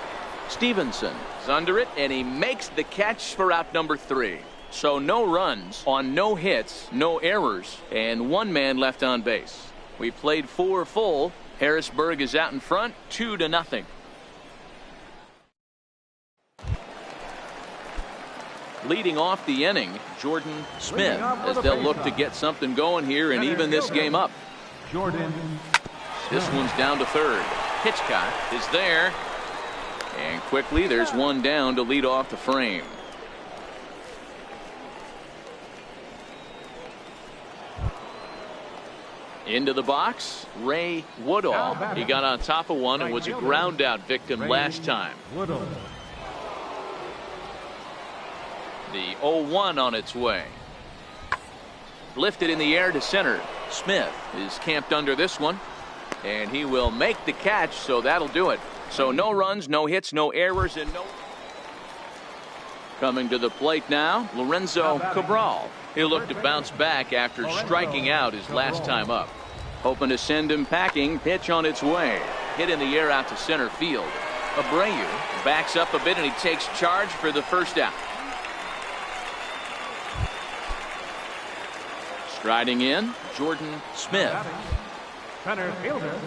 Stevenson is under it, and he makes the catch for out number 3. So no runs on no hits, no errors, and 1 man left on base. We played 4 full. Harrisburg is out in front, 2-0. Leading off the inning, Jordan Smith, as they'll look to get something going here and even this game up. Jordan. This one's down to third. Hitchcock is there, and quickly there's 1 down to lead off the frame. Into the box, Ray Woodall. He got on top of one and was a ground out victim last time. Woodall. The 0-1 on its way. Lifted in the air to center. Smith is camped under this one, and he will make the catch, so that'll do it. So no runs, no hits, no errors, and no. Coming to the plate now, Lorenzo Cabral. He'll look to bounce back after striking out his last time up. Hoping to send him packing. Pitch on its way. Hit in the air out to center field. Abreu backs up a bit, and he takes charge for the first out. Striding in, Jordan Smith. Center fielder,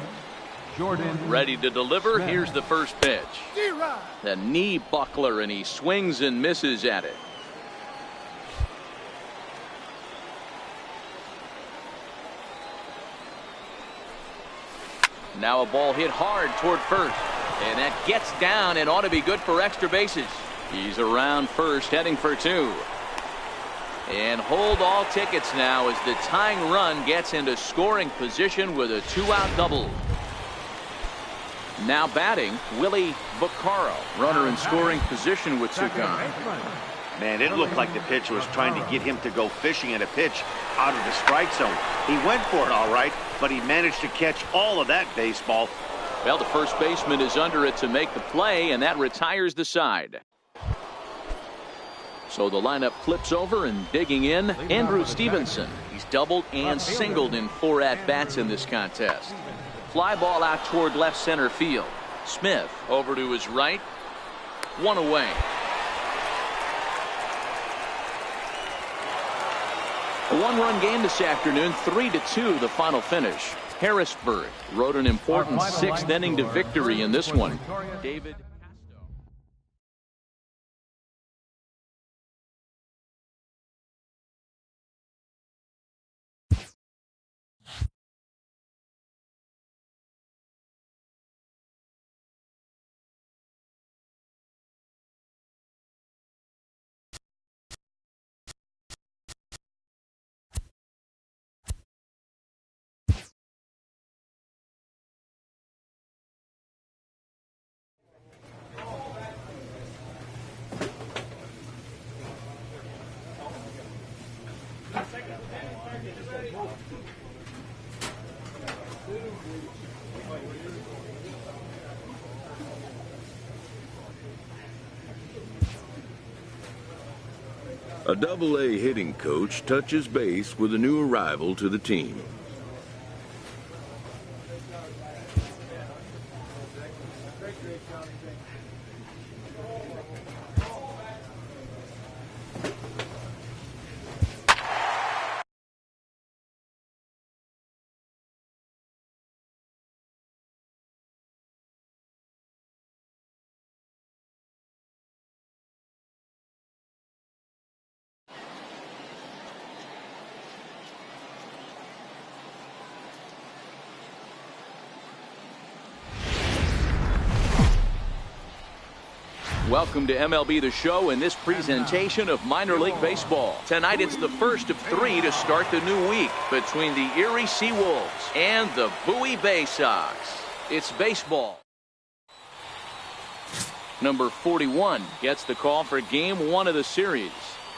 Jordan. Ready to deliver. Here's the first pitch. The knee buckler, and he swings and misses at it. Now a ball hit hard toward first, and that gets down and ought to be good for extra bases. He's around first, heading for 2. And hold all tickets now as the tying run gets into scoring position with a 2-out double. Now batting, Willie Vaccaro. Runner in scoring position with 2 gone. Man, it looked like the pitcher was trying to get him to go fishing at a pitch out of the strike zone. He went for it all right, but he managed to catch all of that baseball. Well, the first baseman is under it to make the play, and that retires the side. So the lineup flips over, and digging in, Andrew Stevenson. He's doubled and singled in 4 at-bats in this contest. Fly ball out toward left center field. Smith over to his right. 1 away. A 1-run game this afternoon, 3-2 the final finish. Harrisburg rode an important 6th inning to victory in this one. David. A Double-A hitting coach touches base with a new arrival to the team. Welcome to MLB The Show and this presentation of minor league baseball. Tonight it's the first of 3 to start the new week between the Erie Seawolves and the Bowie Bay Sox. It's baseball. Number 41 gets the call for game 1 of the series.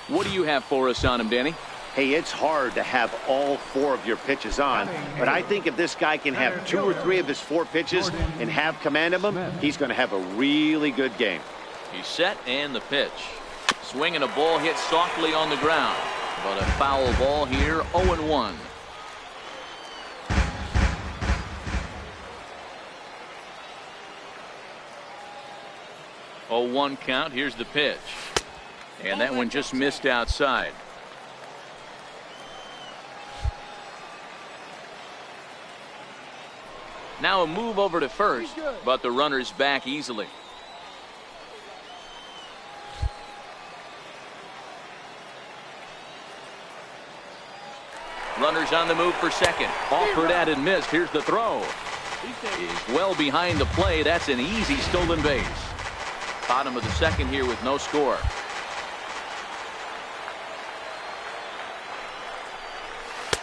What do you have for us on him, Danny? Hey, it's hard to have all 4 of your pitches on, but I think if this guy can have 2 or 3 of his 4 pitches and have command of them, he's going to have a really good game. He's set and the pitch. Swinging a ball hit softly on the ground. But a foul ball here, 0-1. Oh, 1 count. Here's the pitch. And that one just missed outside. Now a move over to first, but the runner's back easily. Runners on the move for second. Offered at and missed. Here's the throw. He's well behind the play. That's an easy stolen base. Bottom of the second here with no score.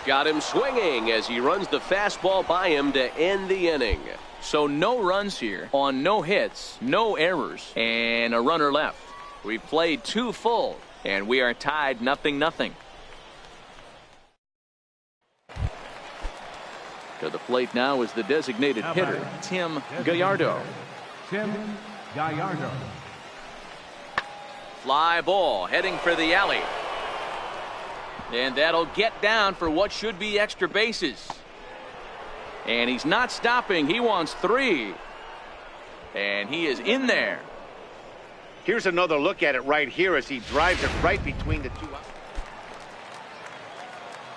Got him swinging as he runs the fastball by him to end the inning. So no runs here on no hits, no errors, and a runner left. We've played 2 full, and we are tied 0-0. To the plate now is the designated hitter, Tim Gallardo. Tim Gallardo. Fly ball heading for the alley. And that'll get down for what should be extra bases. And he's not stopping. He wants 3. And he is in there. Here's another look at it right here as he drives it right between the 2.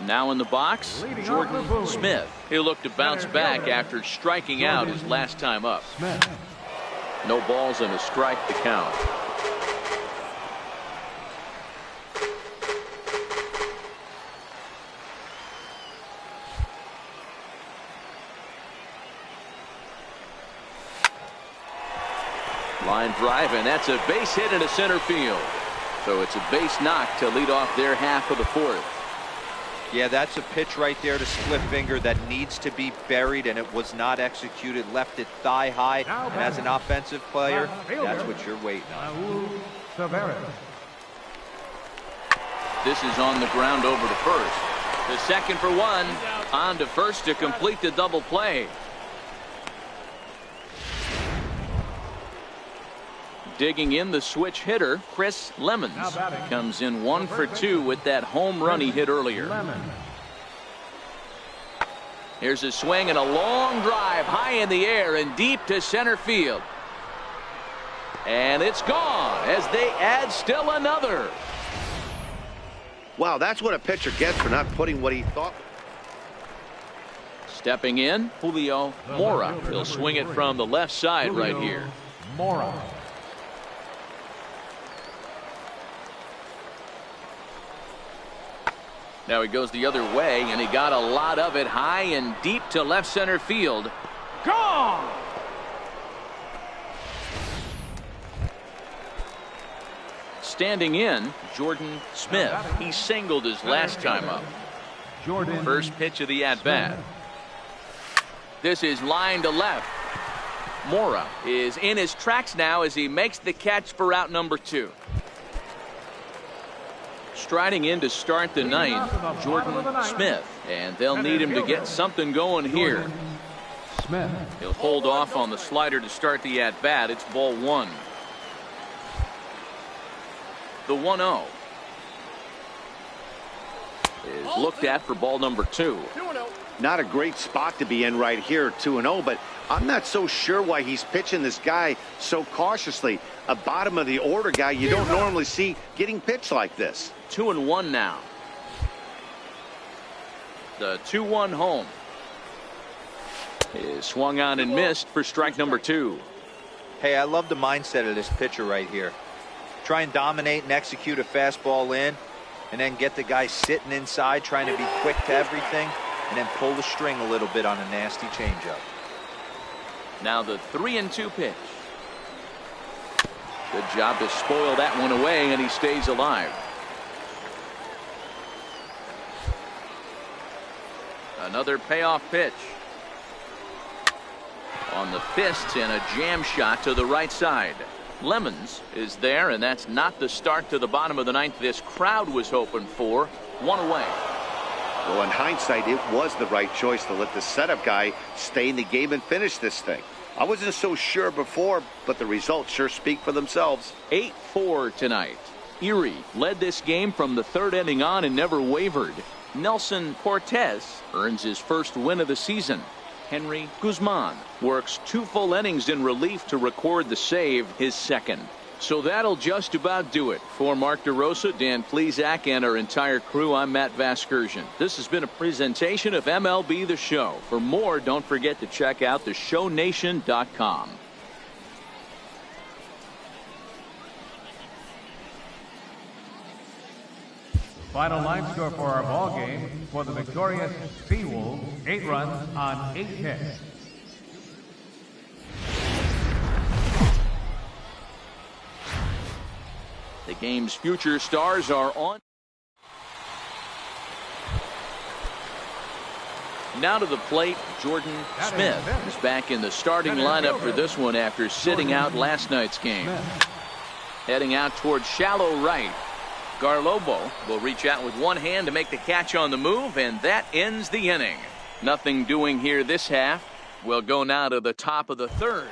Now in the box, Jordan Smith. He'll look to bounce back after striking out his last time up. No balls and a strike to count. Line drive, and that's a base hit into center field. So it's a base knock to lead off their half of the 4th. Yeah, that's a pitch right there to split finger that needs to be buried, and it was not executed. Left it thigh high, and as an offensive player, that's what you're waiting on. This is on the ground over to first. The second for 1. On to first to complete the double play. Digging in the switch hitter, Chris Lemons. Comes in 1 for 2 with that home run he hit earlier. Here's a swing and a long drive high in the air and deep to center field. And it's gone as they add still another. Wow, that's what a pitcher gets for not putting what he thought. Stepping in, Julio Mora. He'll swing it from the left side right here. Mora. Now he goes the other way, and he got a lot of it high and deep to left center field. Gone! Standing in, Jordan Smith. He singled his last time up. First pitch of the at-bat. This is line to left. Mora is in his tracks now as he makes the catch for out number 2. Striding in to start the 9th, Jordan Smith, and they'll need him to get something going here. He'll hold off on the slider to start the at-bat. It's ball 1. The 1-0 is looked at for ball number 2. Not a great spot to be in right here, 2-0, but I'm not so sure why he's pitching this guy so cautiously. A bottom of the order guy you don't normally see getting pitched like this. 2-1 now. The 2-1 home is swung on and missed for strike number 2. Hey, I love the mindset of this pitcher right here. Try and dominate and execute a fastball in, and then get the guy sitting inside trying to be quick to everything, and then pull the string a little bit on a nasty changeup. Now the 3-2 pitch. Good job to spoil that one away, and he stays alive. Another payoff pitch. On the fist and a jam shot to the right side. Lemons is there, and that's not the start to the bottom of the ninth this crowd was hoping for. One away. Well, in hindsight, it was the right choice to let the setup guy stay in the game and finish this thing. I wasn't so sure before, but the results sure speak for themselves. 8-4 tonight. Erie led this game from the third inning on and never wavered. Nelson Cortez earns his first win of the season. Henry Guzman works 2 full innings in relief to record the save, his second. So that'll just about do it. For Mark DeRosa, Dan Plesac, and our entire crew, I'm Matt Vasgersian. This has been a presentation of MLB The Show. For more, don't forget to check out theshownation.com. Final line score for our ball game for the victorious Seawolves, 8 runs on 8 hits. The game's future stars are on. Now to the plate, Jordan Smith is back in the starting lineup for this one after sitting out last night's game. Heading out towards shallow right. Garlobo will reach out with one hand to make the catch on the move, and that ends the inning. Nothing doing here this half. We'll go now to the top of the third.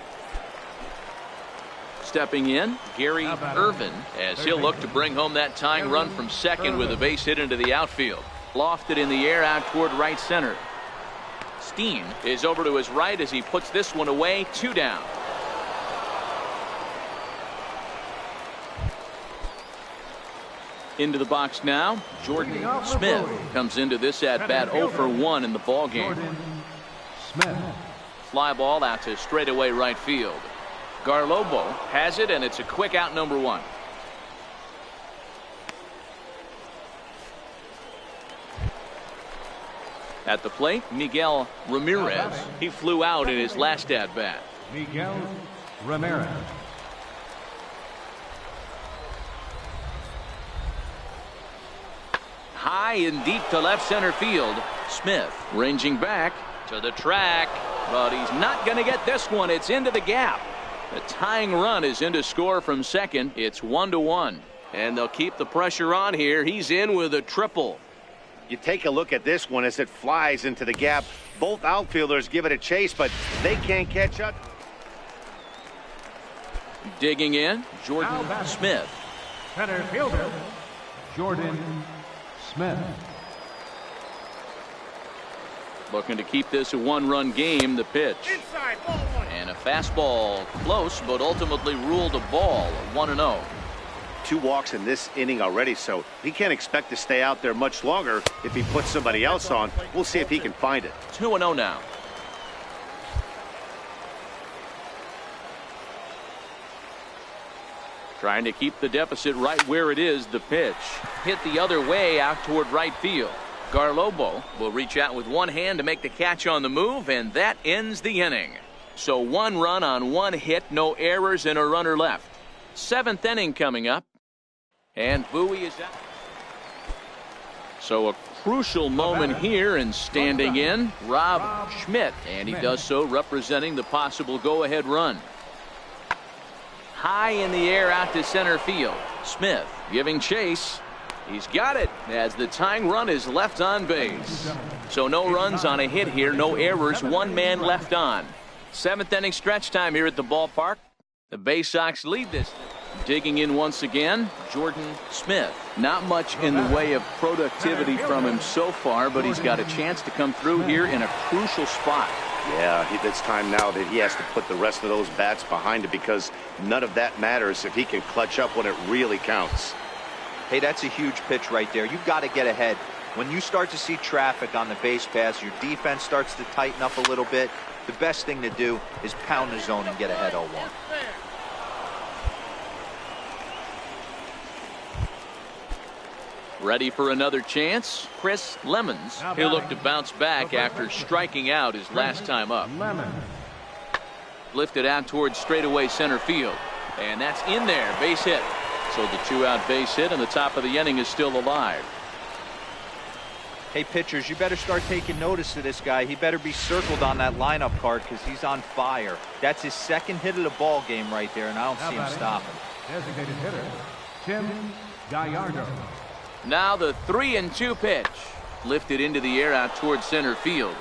Stepping in, Gary Irvin, as he'll look to bring home that tying run from second with a base hit into the outfield. Lofted in the air out toward right center. Steen is over to his right as he puts this one away. 2 down. Into the box now, Jordan Smith comes into this at bat 0 for 1 in the ball game. Fly ball out to straightaway right field. Garlobo has it, and it's a quick out, number 1. At the plate, Miguel Ramirez. He flew out in his last at bat. Miguel Ramirez. High and deep to left center field. Smith ranging back to the track, but he's not going to get this one. It's into the gap. The tying run is in to score from second. It's 1-1, and they'll keep the pressure on here. He's in with a triple. You take a look at this one as it flies into the gap. Both outfielders give it a chase, but they can't catch up. Digging in, Jordan Smith. Center fielder, Jordan Smith. Looking to keep this a 1-run game. The pitch. Inside, ball 1. And a fastball close, but ultimately ruled a ball. 1-0. 2 walks in this inning already, so he can't expect to stay out there much longer if he puts somebody else on. We'll see if he can find it. 2-0 now. Trying to keep the deficit right where it is. The pitch hit the other way out toward right field. Garlobo will reach out with one hand to make the catch on the move, and that ends the inning. So 1 run on 1 hit, no errors, and a runner left. 7th inning coming up, and Bowie is out. So a crucial moment here, and standing in, Rob Schmidt, and he does so representing the possible go-ahead run. High in the air out to center field. Smith giving chase. He's got it as the tying run is left on base. So no runs on a hit here, no errors, 1 man left on. 7th inning stretch time here at the ballpark. The Bay Sox lead this. Digging in once again, Jordan Smith. Not much in the way of productivity from him so far, but he's got a chance to come through here in a crucial spot. Yeah, it's time now that he has to put the rest of those bats behind it, because none of that matters if he can clutch up when it really counts. Hey, that's a huge pitch right there. You've got to get ahead. When you start to see traffic on the base pass, your defense starts to tighten up a little bit. The best thing to do is pound the zone and get ahead 0-1. Ready for another chance? Chris Lemons. He'll look to bounce back after striking out his last time up. Lifted out towards straightaway center field. And that's in there. Base hit. So the 2-out base hit, and the top of the inning is still alive. Hey, pitchers, you better start taking notice of this guy. He better be circled on that lineup card because he's on fire. That's his second hit of the ball game right there, and I don't see him stopping. Designated hitter, Tim Gallardo. Now the 3-2 pitch. Lifted into the air out towards center field.